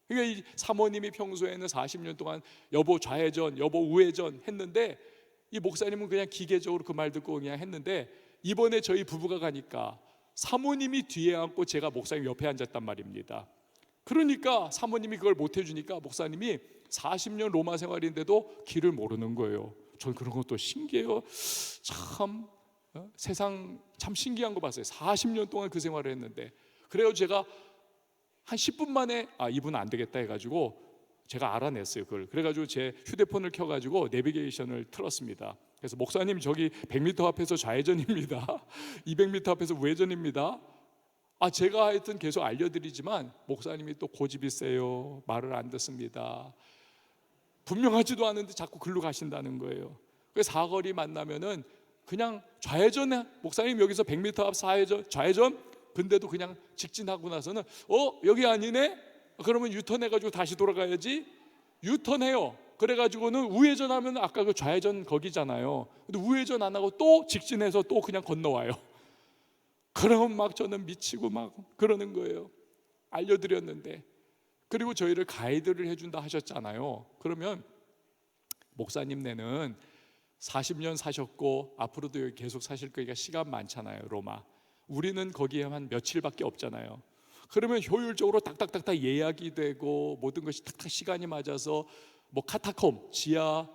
그러니까 이 사모님이 평소에는 40년 동안 여보 좌회전, 여보 우회전 했는데 이 목사님은 그냥 기계적으로 그 말 듣고 그냥 했는데, 이번에 저희 부부가 가니까 사모님이 뒤에 앉고 제가 목사님 옆에 앉았단 말입니다. 그러니까 사모님이 그걸 못 해주니까 목사님이 40년 로마 생활인데도 길을 모르는 거예요. 전 그런 것도 신기해요. 참 세상 참 신기한 거 봤어요. 40년 동안 그 생활을 했는데. 그래요, 제가 한 10분 만에 이분 안 되겠다 해가지고 제가 알아냈어요, 그걸. 그래가지고 제 휴대폰을 켜가지고 내비게이션을 틀었습니다. 그래서 목사님 저기 100m 앞에서 좌회전입니다. 200m 앞에서 우회전입니다. 제가 하여튼 계속 알려드리지만 목사님이 또 고집이 세요. 말을 안 듣습니다. 분명하지도 않은데 자꾸 글로 가신다는 거예요. 그래서 사거리 만나면은 그냥 좌회전해. 목사님 여기서 100m 앞 좌회전. 근데도 그냥 직진하고 나서는 여기 아니네? 그러면 유턴해가지고 다시 돌아가야지. 유턴해요. 그래가지고는 우회전하면 아까 그 좌회전 거기잖아요. 근데 우회전 안 하고 또 직진해서 또 그냥 건너와요. 그러면 막 저는 미치고 막 그러는 거예요. 알려드렸는데. 그리고 저희를 가이드를 해준다 하셨잖아요. 그러면 목사님네는 40년 사셨고 앞으로도 여기 계속 사실 거니까 시간 많잖아요. 로마. 우리는 거기에 한 며칠밖에 없잖아요. 그러면 효율적으로 딱딱딱딱 예약이 되고 모든 것이 탁탁 시간이 맞아서 뭐 카타콤 지하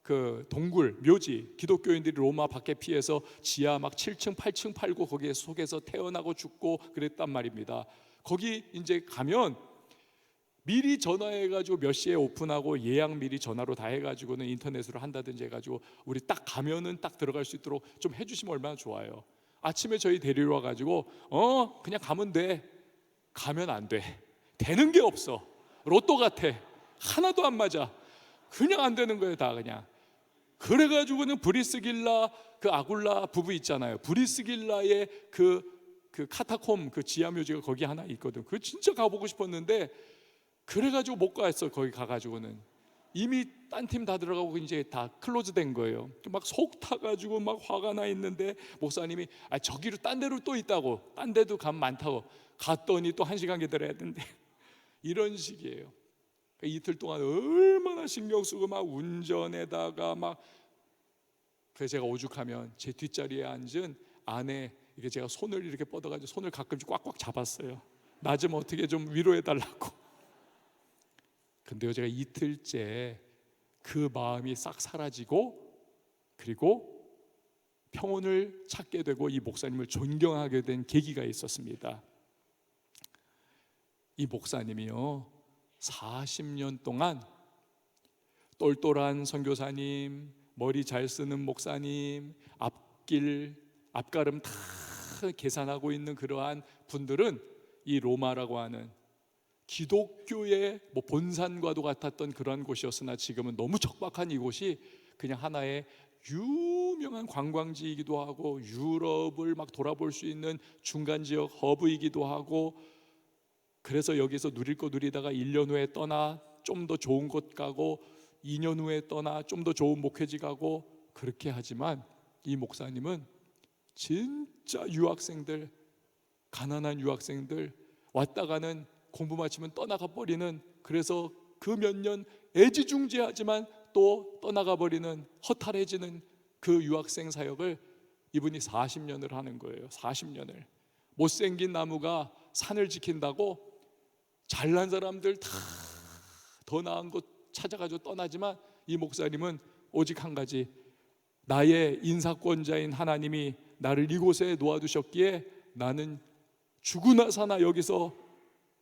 그 동굴 묘지 기독교인들이 로마 밖에 피해서 지하 막 7층 8층 팔고 거기에 속에서 태어나고 죽고 그랬단 말입니다. 거기 이제 가면 미리 전화해가지고 몇 시에 오픈하고 예약 미리 전화로 다 해가지고는 인터넷으로 한다든지 해가지고 우리 딱 가면은 딱 들어갈 수 있도록 좀 해주시면 얼마나 좋아요. 아침에 저희 데리러 와가지고 그냥 가면 돼. 가면 안 돼. 되는 게 없어. 로또 같아. 하나도 안 맞아. 그냥 안 되는 거예요 다 그냥. 그래가지고는 브리스길라 그 아굴라 부부 있잖아요. 브리스길라의 그 카타콤 그 지하 묘지가 거기 하나 있거든. 그거 진짜 가보고 싶었는데 그래가지고 못 갔어. 거기 가가지고는 이미 딴 팀 다 들어가고 이제 다 클로즈 된 거예요. 막 속 타가지고 막 화가 나 있는데 목사님이 저기로 딴 데로 또 있다고, 딴 데도 가면 많다고. 갔더니 또 1시간 기다려야 된대. 이런 식이에요. 그러니까 이틀 동안 얼마나 신경 쓰고 막 운전에다가 막. 그래서 제가 오죽하면 제 뒷자리에 앉은 아내 이게 제가 손을 이렇게 뻗어가지고 손을 가끔씩 꽉꽉 잡았어요. 나 좀 어떻게 좀 위로해 달라고. 근데요 제가 이틀째 그 마음이 싹 사라지고 그리고 평온을 찾게 되고 이 목사님을 존경하게 된 계기가 있었습니다. 이 목사님이요 40년 동안 똘똘한 선교사님, 머리 잘 쓰는 목사님, 앞걸음 다 계산하고 있는 그러한 분들은 이 로마라고 하는 기독교의 본산과도 같았던 그러한 곳이었으나 지금은 너무 척박한 이곳이 그냥 하나의 유명한 관광지이기도 하고 유럽을 막 돌아볼 수 있는 중간 지역 허브이기도 하고, 그래서 여기서 누릴 거 누리다가 1년 후에 떠나 좀 더 좋은 곳 가고 2년 후에 떠나 좀 더 좋은 목회지 가고 그렇게 하지만 이 목사님은 진짜 유학생들, 가난한 유학생들 왔다 가는 공부 마치면 떠나가 버리는, 그래서 그 몇 년 애지중지하지만 또 떠나가 버리는 허탈해지는 그 유학생 사역을 이분이 40년을 하는 거예요. 40년을. 못생긴 나무가 산을 지킨다고 잘난 사람들 다 더 나은 곳 찾아가지고 떠나지만 이 목사님은 오직 한 가지, 나의 인사권자인 하나님이 나를 이곳에 놓아두셨기에 나는 죽으나 사나 여기서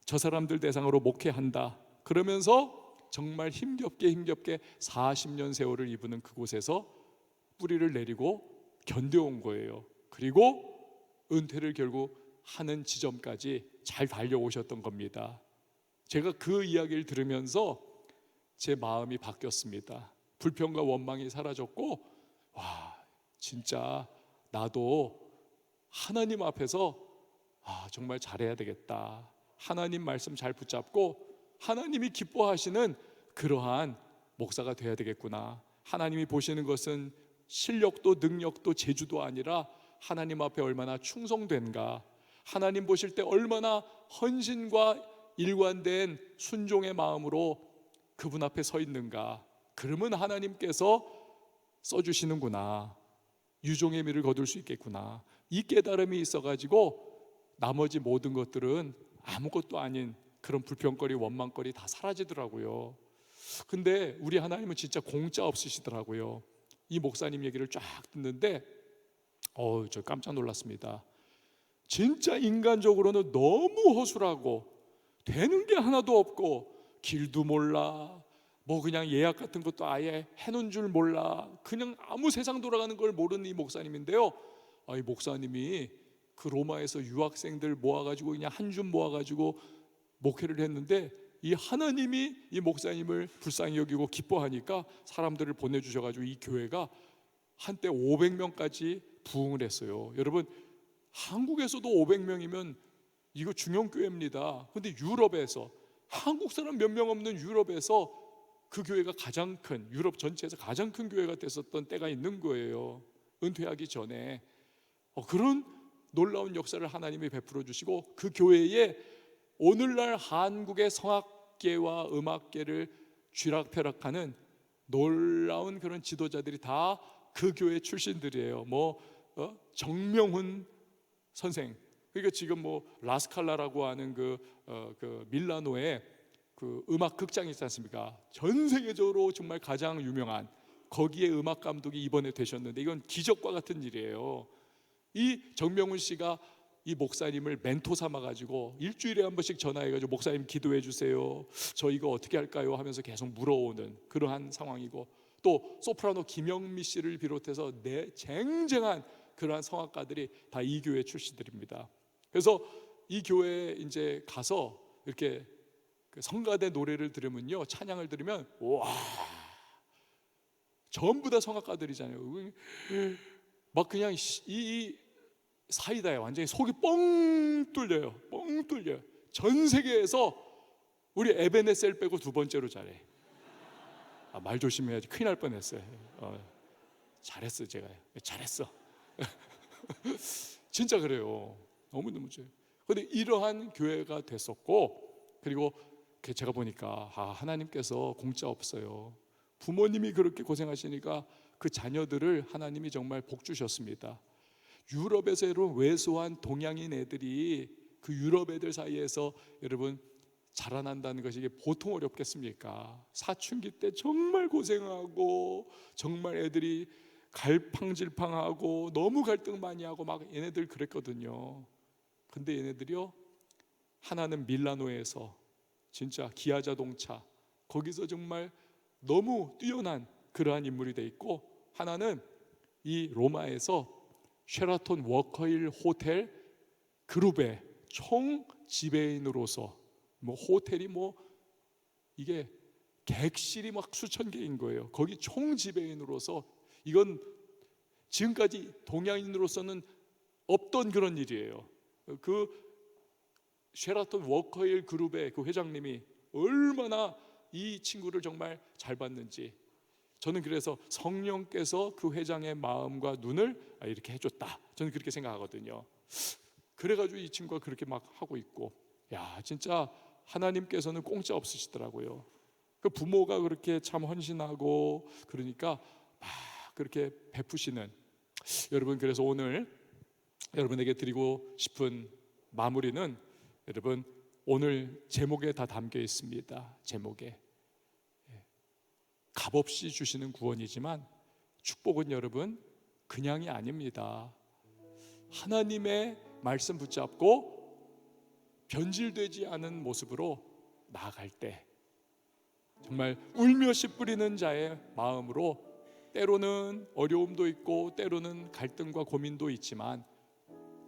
저 사람들 대상으로 목회한다. 그러면서 정말 힘겹게 40년 세월을 이분은 그곳에서 뿌리를 내리고 견뎌온 거예요. 그리고 은퇴를 결국 하는 지점까지 잘 달려오셨던 겁니다. 제가 그 이야기를 들으면서 제 마음이 바뀌었습니다. 불평과 원망이 사라졌고, 와, 진짜 나도 하나님 앞에서 정말 잘해야 되겠다. 하나님 말씀 잘 붙잡고 하나님이 기뻐하시는 그러한 목사가 돼야 되겠구나. 하나님이 보시는 것은 실력도 능력도 재주도 아니라 하나님 앞에 얼마나 충성된가, 하나님 보실 때 얼마나 헌신과 일관된 순종의 마음으로 그분 앞에 서 있는가. 그러면 하나님께서 써주시는구나, 유종의 미를 거둘 수 있겠구나. 이 깨달음이 있어가지고 나머지 모든 것들은 아무것도 아닌 그런 불평거리 원망거리 다 사라지더라고요. 근데 우리 하나님은 진짜 공짜 없으시더라고요. 이 목사님 얘기를 쫙 듣는데 저 깜짝 놀랐습니다. 진짜 인간적으로는 너무 허술하고 되는 게 하나도 없고 길도 몰라, 그냥 예약 같은 것도 아예 해놓은 줄 몰라, 그냥 아무 세상 돌아가는 걸 모르는 이 목사님인데요, 이 목사님이 그 로마에서 유학생들 모아가지고 그냥 한 줌 모아가지고 목회를 했는데 이 하나님이 이 목사님을 불쌍히 여기고 기뻐하니까 사람들을 보내주셔가지고 이 교회가 한때 500명까지 부흥을 했어요. 여러분, 한국에서도 500명이면 이거 중형교회입니다. 근데 유럽에서, 한국 사람 몇 명 없는 유럽에서 그 교회가 가장 큰, 유럽 전체에서 가장 큰 교회가 됐었던 때가 있는 거예요. 은퇴하기 전에. 그런 놀라운 역사를 하나님이 베풀어 주시고, 그 교회에 오늘날 한국의 성악계와 음악계를 쥐락펴락하는 놀라운 그런 지도자들이 다 그 교회 출신들이에요. 정명훈 선생, 그러니까 지금 라스칼라라고 하는 그 밀라노에 그 음악 극장이 있지 않습니까? 전 세계적으로 정말 가장 유명한, 거기에 음악 감독이 이번에 되셨는데, 이건 기적과 같은 일이에요. 이 정명훈 씨가 이 목사님을 멘토 삼아가지고 일주일에 한 번씩 전화해가지고 목사님 기도해 주세요, 저 이거 어떻게 할까요? 하면서 계속 물어오는 그러한 상황이고, 또 소프라노 김영미 씨를 비롯해서 쟁쟁한 그러한 성악가들이 다 이 교회 출신들입니다. 그래서 이 교회에 이제 가서 이렇게 그 성가대 노래를 들으면요, 찬양을 들으면 와, 전부 다 성악가들이잖아요. 막 그냥 이 사이다에 완전히 속이 뻥 뚫려요. 뻥 뚫려요. 전 세계에서 우리 에베네셀 빼고 두 번째로 잘해. 말 조심해야지, 큰일 날 뻔했어요. 잘했어, 제가 잘했어. 진짜 그래요. 너무너무 좋아요. 그런데 이러한 교회가 됐었고, 그리고 제가 보니까 하나님께서 공짜 없어요. 부모님이 그렇게 고생하시니까 그 자녀들을 하나님이 정말 복 주셨습니다. 유럽에서 여러분, 왜소한 동양인 애들이 그 유럽 애들 사이에서 여러분 자라난다는 것이 이게 보통 어렵겠습니까? 사춘기 때 정말 고생하고, 정말 애들이 갈팡질팡하고 너무 갈등 많이 하고 막 얘네들 그랬거든요. 근데 얘네들이요, 하나는 밀라노에서 진짜 기아 자동차, 거기서 정말 너무 뛰어난 그러한 인물이 돼 있고, 하나는 이 로마에서 쉐라톤 워커힐 호텔 그룹의 총 지배인으로서, 호텔이 이게 객실이 막 수천 개인 거예요. 거기 총 지배인으로서, 이건 지금까지 동양인으로서는 없던 그런 일이에요. 그 쉐라톤 워커힐 그룹의 그 회장님이 얼마나 이 친구를 정말 잘 봤는지, 저는 그래서 성령께서 그 회장의 마음과 눈을 이렇게 해줬다, 저는 그렇게 생각하거든요. 그래가지고 이 친구가 그렇게 막 하고 있고, 진짜 하나님께서는 공짜 없으시더라고요. 그 부모가 그렇게 참 헌신하고 그러니까 막 그렇게 베푸시는 여러분. 그래서 오늘 여러분에게 드리고 싶은 마무리는, 여러분 오늘 제목에 다 담겨 있습니다. 제목에 값없이 주시는 구원이지만 축복은 여러분 그냥이 아닙니다. 하나님의 말씀 붙잡고 변질되지 않은 모습으로 나아갈 때, 정말 울며 씨 뿌리는 자의 마음으로, 때로는 어려움도 있고 때로는 갈등과 고민도 있지만,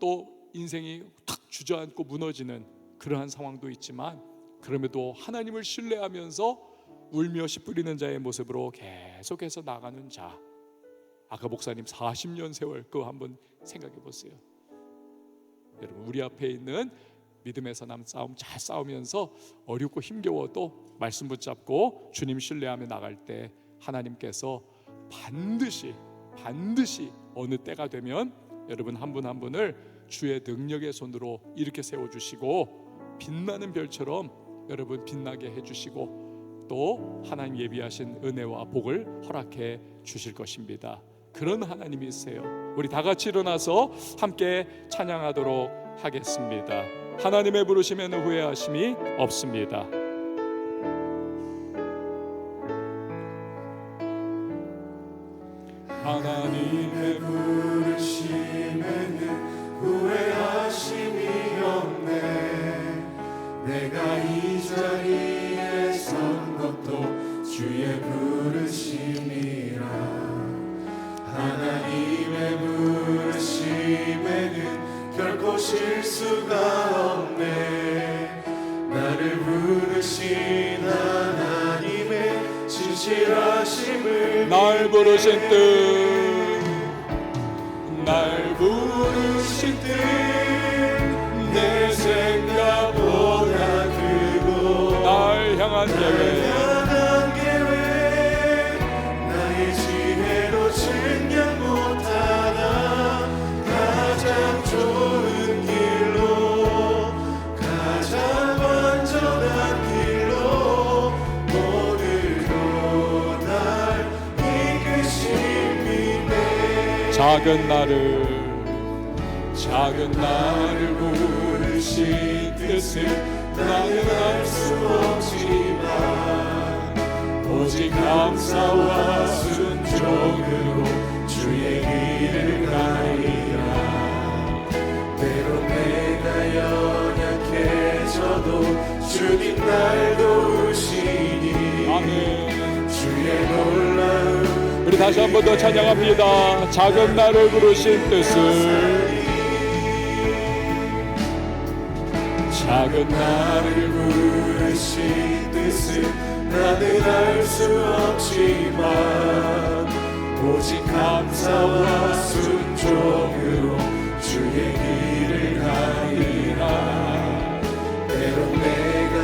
또 인생이 탁 주저앉고 무너지는 그러한 상황도 있지만, 그럼에도 하나님을 신뢰하면서 울며 씨 뿌리는 자의 모습으로 계속해서 나가는 자. 아까 목사님 40년 세월 그거 한번 생각해 보세요. 여러분, 우리 앞에 있는 믿음의 선한 싸움 잘 싸우면서 어렵고 힘겨워도 말씀 붙잡고 주님 신뢰하며 나갈 때, 하나님께서 반드시 어느 때가 되면 여러분 한 분 한 분을 주의 능력의 손으로 이렇게 세워주시고, 빛나는 별처럼 여러분 빛나게 해주시고, 또 하나님 예비하신 은혜와 복을 허락해 주실 것입니다. 그런 하나님이세요. 우리 다 같이 일어나서 함께 찬양하도록 하겠습니다. 하나님의 부르심에는 후회하심이 없습니다.
하나님의 부르심에는 후회하심이 없네. 내가 이 자리에 선 것도 주의 부르심이라. 하나님의 부르심에는 결코 실수가 없네. 나를 부르신 하나님의 진실하심을,
날 부르신 뜻,
날 부르신 뜻 내 생각보다 크고,
날 향한 계획, 작은 나를 부르신 뜻을
나는 알 수 없지만 오직 감사와 순종으로 주의 길을 가리라. 때론 내가 연약해져도 주님 날 도우시니
아멘.
주의 놀라운
우리 다시 한 번 더 찬양합니다. 작은 나를 부르신 뜻을
작은 나를 부르신 뜻을 나는 알 수 없지만 오직 감사와 순종으로 주의 길을 가리라. 때론 내가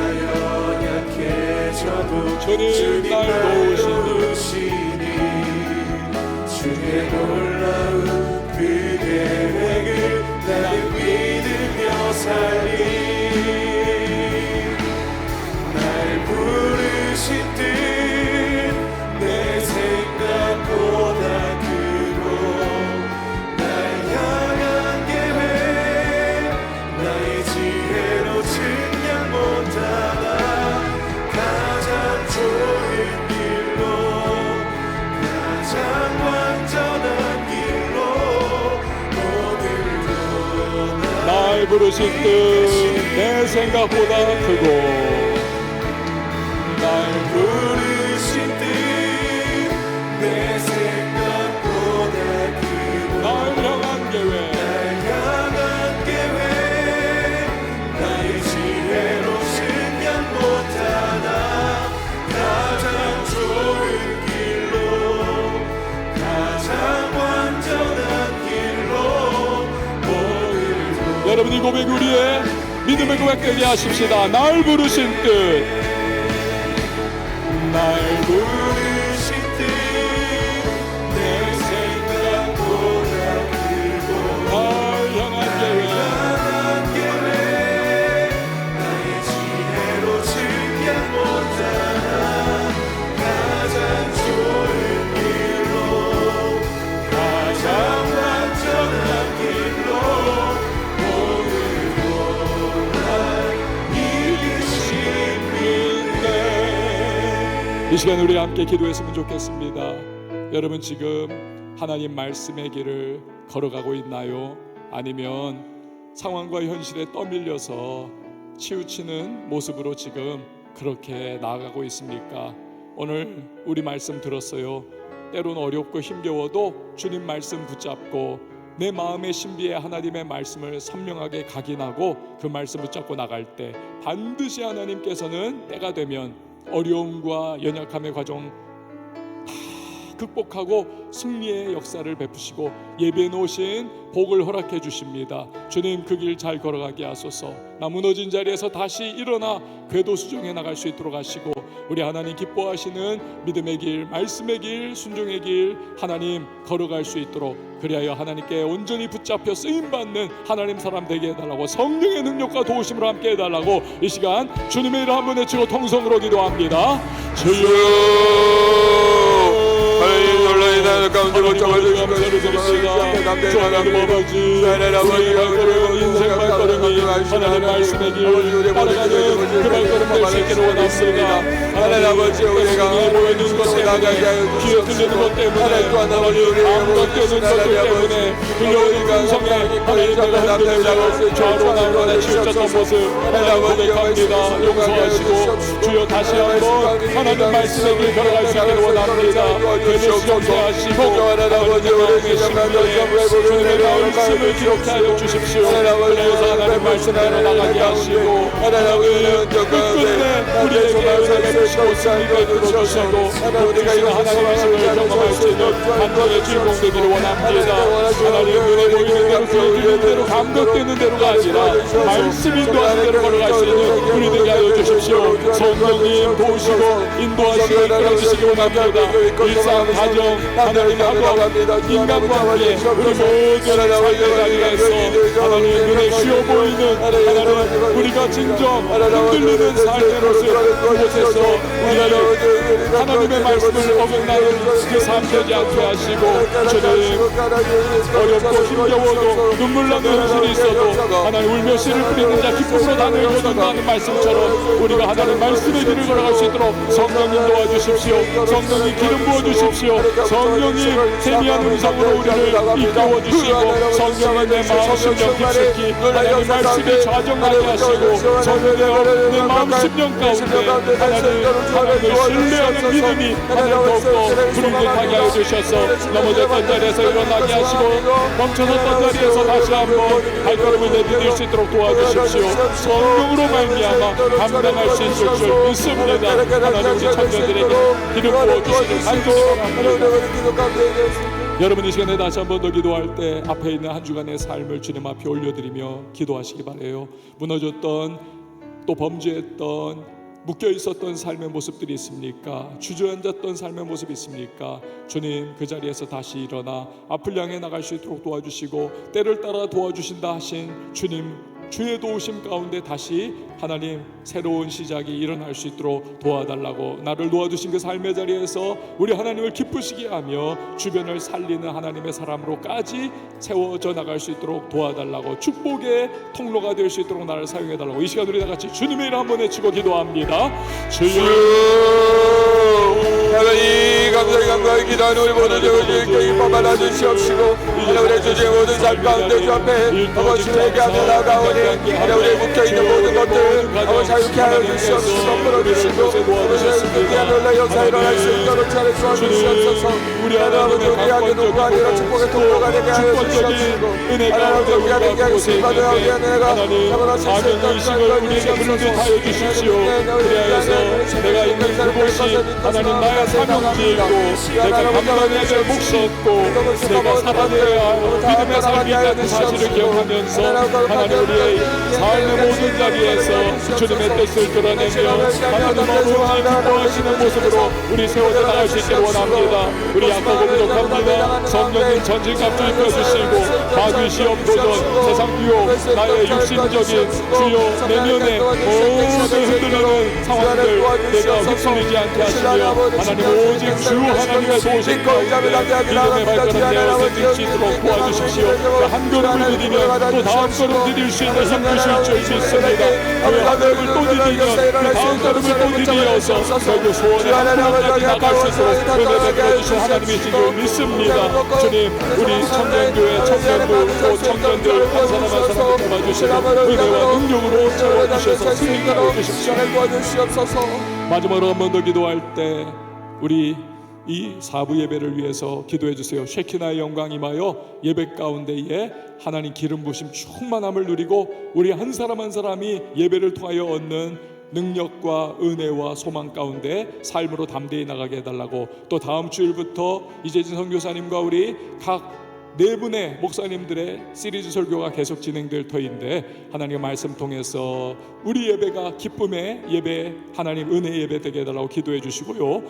연약해져도
주님 날
도우시니 주의 놀라운 그 계획을 나는 믿으며 살리. 날 부르신 뜻 내 생각보다 크고 날 향한 계획 나의 지혜로 측량 못하나 가장 좋은 길로 가장 완전한 길로 오늘도
날 부르신 뜻 내 생각보다 크고
날 부르신 뜻 내 생각보다 크고
날 향한 계획
나의 지혜로 측량 못하나 가장 좋은 길로 가장 완전한 길로 오늘도
여러분 이 고백 우리의 믿음의 고백되게 하십시다. 날 부르신 뜻
날 부르신 뜻 내 생각보다 크고
날 향한 계획
나의 지혜로 측량 못하나 가장 좋은 길로 가장 완전한 길로 오늘도 날 이끄십니다.
이 시간 우리 함께 기도했으면 좋겠습니다. 여러분 지금 하나님 말씀의 길을 걸어가고 있나요? 아니면 상황과 현실에 떠밀려서 치우치는 모습으로 지금 그렇게 나아가고 있습니까? 오늘 우리 말씀 들었어요. 때론 어렵고 힘겨워도 주님 말씀 붙잡고 내 마음의 신비에 하나님의 말씀을 선명하게 각인하고 그 말씀 붙잡고 나갈 때 반드시 하나님께서는 때가 되면 어려움과 연약함의 과정 다 극복하고 승리의 역사를 베푸시고 예비해 놓으신 복을 허락해 주십니다. 주님 그 길 잘 걸어가게 하소서. 나 무너진 자리에서 다시 일어나 궤도 수정해 나갈 수 있도록 하시고 우리 하나님 기뻐하시는 믿음의 길, 말씀의 길, 순종의 길 하나님 걸어갈 수 있도록 그리하여 하나님께 온전히 붙잡혀 쓰임받는 하나님 사람 되게 해달라고 성령의 능력과 도우심으로 함께 해달라고 이 시간 주님의 이름 한번 외치고 통성으로 기도합니다. 주여
하나님 놀라운 나라 가운데 거점을 주시고
주 하나님 아버지 우리의 발걸음 인생 발걸음이 하나님 말씀의 길 따라가는 그 발걸음 될 수 있기를 원합니다.
하나님 아버지 우리가
보이는 것 때문에 귀에 들리는 것 때문에 아무것도 없는 것들 때문에 들려오는 음성에 하나님 내가 흔들리고 좌우로 나오거나 치우쳤던 모습 하나님 고백합니다. 용서하시고 주여 다시 한번 하나님 말씀의 길 걸어갈 수 있기를 원합니다. 되는 용서하시고 하나님 마음의 신비에 주님의 말씀을 기록하여 주십시오. 그래서 하나님 말씀대로 나가게 하시고 하나님 끝끝내 우리에게 은혜를 주시고 승리를 주시고 우리가 하나님의 경험할 수 있는 감동의 주인공 되기를 원합니다. 하나님 은혜 보이는 대로 들리는 대로 감격되는 대로가 아니라 말씀 인도하는 대로 걸어갈 수 있는 우리 되게 하여 주십시오. 성령님 도우시고 인도하시고 이끌어주시기 원합니다. 일상, 가정, 하나님 학업, 인간과 함께 우리 모든 삶의 자리에서 하나님 눈에 쉬워 보이는 하나님 우리가 진정 흔들리는 삶의 모습 그곳에서 우리 하나님의 말씀을 어긋나는 그 삶 되지 않게 하시고 주님 어렵고 힘겨워도 눈물 나는 현실이 있어도 하나님 울며 씨를 뿌리는 자 기쁨으로 단을 거둔다는 말씀처럼 우리가 하나님 말씀의 길을 걸어갈 수 있도록 성령님 도와주십시오. 성령님 기름 부어주십시오. 성령님 세미한 음성으로 우리를 이끌어주시고 성령의 내 마음 심령 깊숙이 하나님 말씀에 좌정하게 하시고 성령의 내 마음 심령 가운데 하나님을 신뢰하는 믿음이 하나님 더욱더 부르게 하여 주셔서 넘어졌던 자리에서 일어나게 하시고 멈춰섰던 자리에서 다시 한번 발걸음을 내디딜 수 있도록 도와주십시오. 성령으로 말미암아 감당할 수 있을 줄 믿습니다. 하나님 우리 청년들에게 기름 부어주시길 간절히 여러분 이 시간에 다시 한번 더 기도할 때 앞에 있는 한 주간의 삶을 주님 앞에 올려드리며 기도하시기 바라요. 무너졌던 또 범죄했던 묶여 있었던 삶의 모습들이 있습니까? 주저앉았던 삶의 모습이 있습니까? 주님 그 자리에서 다시 일어나 앞을 향해 나갈 수 있도록 도와주시고 때를 따라 도와주신다 하신 주님 주의 도우심 가운데 다시 하나님 새로운 시작이 일어날 수 있도록 도와달라고 나를 도와주신 그 삶의 자리에서 우리 하나님을 기쁘시게 하며 주변을 살리는 하나님의 사람으로까지 세워져 나갈 수 있도록 도와달라고 축복의 통로가 될 수 있도록 나를 사용해달라고 이 시간 우리 다같이 주님의 이름 한번 외치고 기도합니다. 주여
하나님 감사히 기도하는 우리 모든 주님께 기뻐 받아주시옵시고 우리 주의 모든 삶 가운데 주 앞에 아버지에게 하며 나아가오니 우리의 묶여있는 모든 것들 아버지 자유케 하여 주시옵시고 풀어주시고 아버지 귀한 놀라 역사 일어날 수 있도록 차례 도와주시옵소서 우리 하나님의 누구가 아니라 축복의 통로가 되게 하여 주시옵시고 하나님 우리에게 하겠습니다.
하나님 작은 의식을 우리에게 불러하여 주십시오. 그리하여서 내가 있는 그곳이 하나님 나의 사명지이고 내가 감당해야 될 몫이 있고 내가 살아내야 할 믿음의 삶이 있다는 사실을 기억하면서 하나님 우리의 삶의 모든 자리에서 주님의 뜻을 드러내며 하나님 아버지 기뻐하시는 모습으로 우리 세워져 나갈 수 있기를 원합니다. 우리 약하고 부족합니다. 성령님 전진갑주 입혀주시고 마귀 시험 도전 세상 유혹 나의 육신적인 주요 내면의 모든 흔들리는 상황들 내가 휩쓸리지 않게 하시며 하나님 오직 주 하나님의 도우심 가운데 믿음의 발걸음 되어 설 수 있도록 도와주십시오. 한 걸음을 디디면 또 다음 걸음 디딜 수 있는 힘 주실 줄 믿습니다. 한 걸음을 또 디디면 그 다음 걸음을 또 디디어서 결국 소원의 한 걸음까지 나갈 수 있도록 은혜 베풀어 주신 하나님이신 줄 믿습니다. 주님 우리 청년교회 청년부 또 청년들 한 사람 한 사람 뽑아주시고 은혜와 능력으로 채워주셔서 승리케 해주십시오. 마지막으로 한 번 더 기도할 때 우리 이 4부 예배를 위해서 기도해 주세요. 쉐키나의 영광 임하여 예배 가운데에 하나님 기름 부으심 충만함을 누리고 우리 한 사람 한 사람이 예배를 통하여 얻는 능력과 은혜와 소망 가운데 삶으로 담대히 나가게 해달라고 또 다음 주일부터 이재진 선교사님과 우리 각 네 분의 목사님들의 시리즈 설교가 계속 진행될 터인데 하나님의 말씀 통해서 우리 예배가 기쁨의 예배 하나님 은혜 예배 되게 해달라고 기도해 주시고요.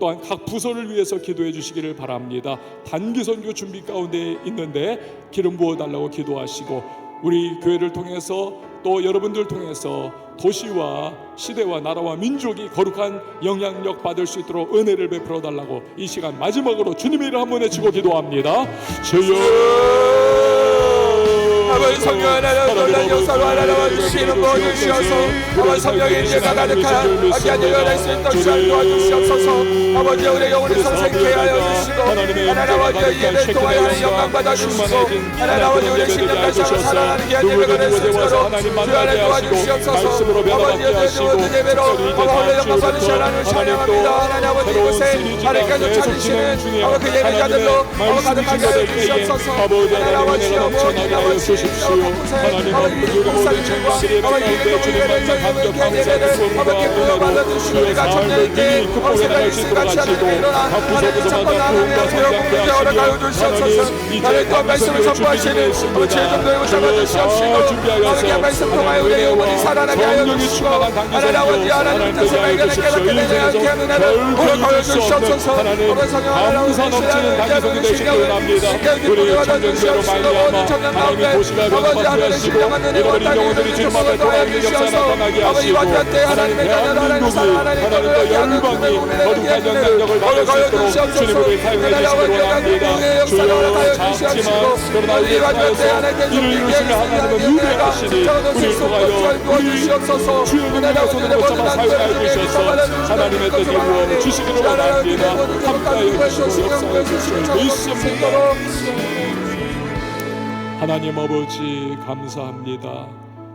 또한 각 부서를 위해서 기도해 주시기를 바랍니다. 단기 선교 준비 가운데 있는데 기름 부어달라고 기도하시고 우리 교회를 통해서 또 여러분들 통해서 도시와 시대와 나라와 민족이 거룩한 영향력 받을 수 있도록 은혜를 베풀어 달라고 이 시간 마지막으로 주님의 이름 한번 외치고 기도합니다. 주여
아버지 성령 하나님 놀란 역사로 하나님 주시는 모든 주여서 아버지 성령의 인재가 가득한 악한 일어날 수 있도록 잘 도와주시옵소서. 아버지 우리 영혼을 성생케 하여 주시고 하나님 아버지 예배를 통하여 영광 받아주시고 하나님 아버지 우리 심령 다시 한번 살아나는 귀한 예배가 될 수 있도록 주 안에 도와주시옵소서. 아버지 예배를 모든 예배로 아버지 영광 받으시 하나님을 찬양합니다. 하나님 아버지 이곳에 아래까지 찾으시는 아버지 그 예배자들로 가득하게 하여 주시옵소서. 하나님 아버지 모든 영혼 주시옵시고 하나님 아버지 우리 모든 청년들의 가운데 주님만큼 감격 감사의 구원과 은혜로 주의 삶을 능히 극복해 나갈 수 있도록 하시고 각 구석구석마다 구원과 성장케 하시며 하나님 이제 말씀을 선포하시는 주여 준비하여서 하나님 은혜와 성령이 충만한 당기선교 하나님 되게 하여 주십시오. 인생에서 결코 잊을 수 없는 하나님 감사 넘치는 당기선이 되시기 원합니다. 우리 청년교회로 말미암아 하나님의 도시가 변화되게 하시고 잃어버린 영혼들이 주님 앞에 돌아오는 역사 나타나게 하시고 하나님 대한민국이 하나님과 열방이 거룩한 영향력을 받을 수 있도록 주님을 사용해 주시기 원합니다. 주여 작지만 그러나 우리에 통하여서 이를 이루시며 하나님은 위대하시니 우리를 통하여 우리 주의 능력의 손을 붙잡아 사용하여 주셔서 하나님의 뜻 이루어 주시기를 원합니다. 함께하여 주시고 역사하여 주시길 믿습니다. 하나님 아버지 감사합니다.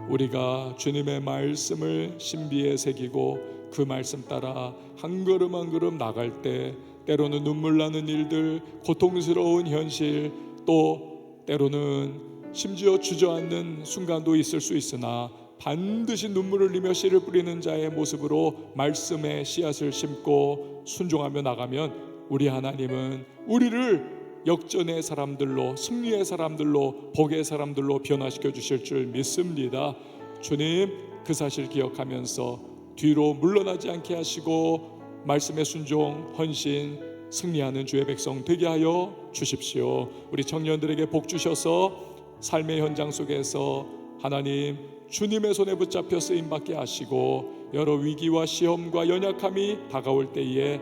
우리가 주님의 말씀을 신비에 새기고 그 말씀 따라 한 걸음 한 걸음 나갈 때 때로는 눈물 나는 일들, 고통스러운 현실, 또 때로는 심지어 주저앉는 순간도 있을 수 있으나 반드시 눈물을 흘리며 씨를 뿌리는 자의 모습으로 말씀의 씨앗을 심고 순종하며 나가면 우리 하나님은 우리를 역전의 사람들로, 승리의 사람들로, 복의 사람들로 변화시켜 주실 줄 믿습니다. 주님, 그 사실 기억하면서 뒤로 물러나지 않게 하시고 말씀의 순종, 헌신, 승리하는 주의 백성 되게 하여 주십시오. 우리 청년들에게 복 주셔서 삶의 현장 속에서 하나님 주님의 손에 붙잡혀 쓰임받게 하시고 여러 위기와 시험과 연약함이 다가올 때에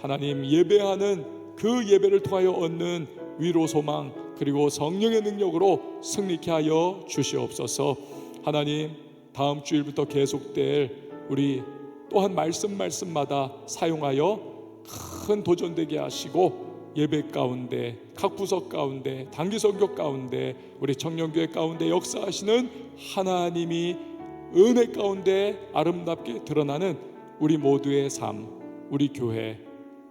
하나님 예배하는 그 예배를 통하여 얻는 위로, 소망, 그리고 성령의 능력으로 승리케 하여 주시옵소서. 하나님, 다음 주일부터 계속될 우리 또한 말씀마다 사용하여 큰 도전되게 하시고 예배 가운데, 각 부석 가운데, 단기 선교 가운데, 우리 청년교회 가운데 역사하시는 하나님이 은혜 가운데 아름답게 드러나는 우리 모두의 삶, 우리 교회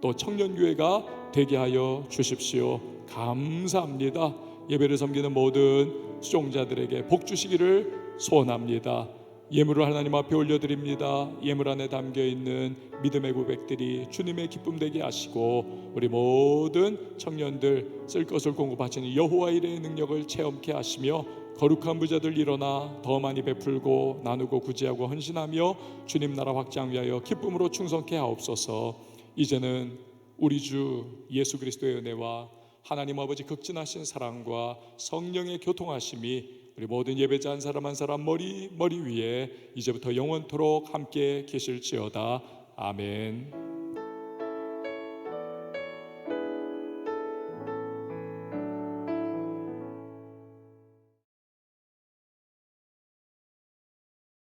또 청년교회가 되게 하여 주십시오. 감사합니다. 예배를 섬기는 모든 수종자들에게 복 주시기를 소원합니다. 예물을 하나님 앞에 올려드립니다. 예물 안에 담겨있는 믿음의 고백들이 주님의 기쁨 되게 하시고 우리 모든 청년들 쓸 것을 공급하시는 여호와 일의 능력을 체험케 하시며 거룩한 부자들 일어나 더 많이 베풀고 나누고 구제하고 헌신하며 주님 나라 확장 위하여 기쁨으로 충성케 하옵소서. 이제는 우리 주 예수 그리스도의 은혜와 하나님 아버지 극진하신 사랑과 성령의 교통하심이 우리 모든 예배자 한 사람 한 사람 머리 위에 이제부터 영원토록 함께 계실지어다. 아멘.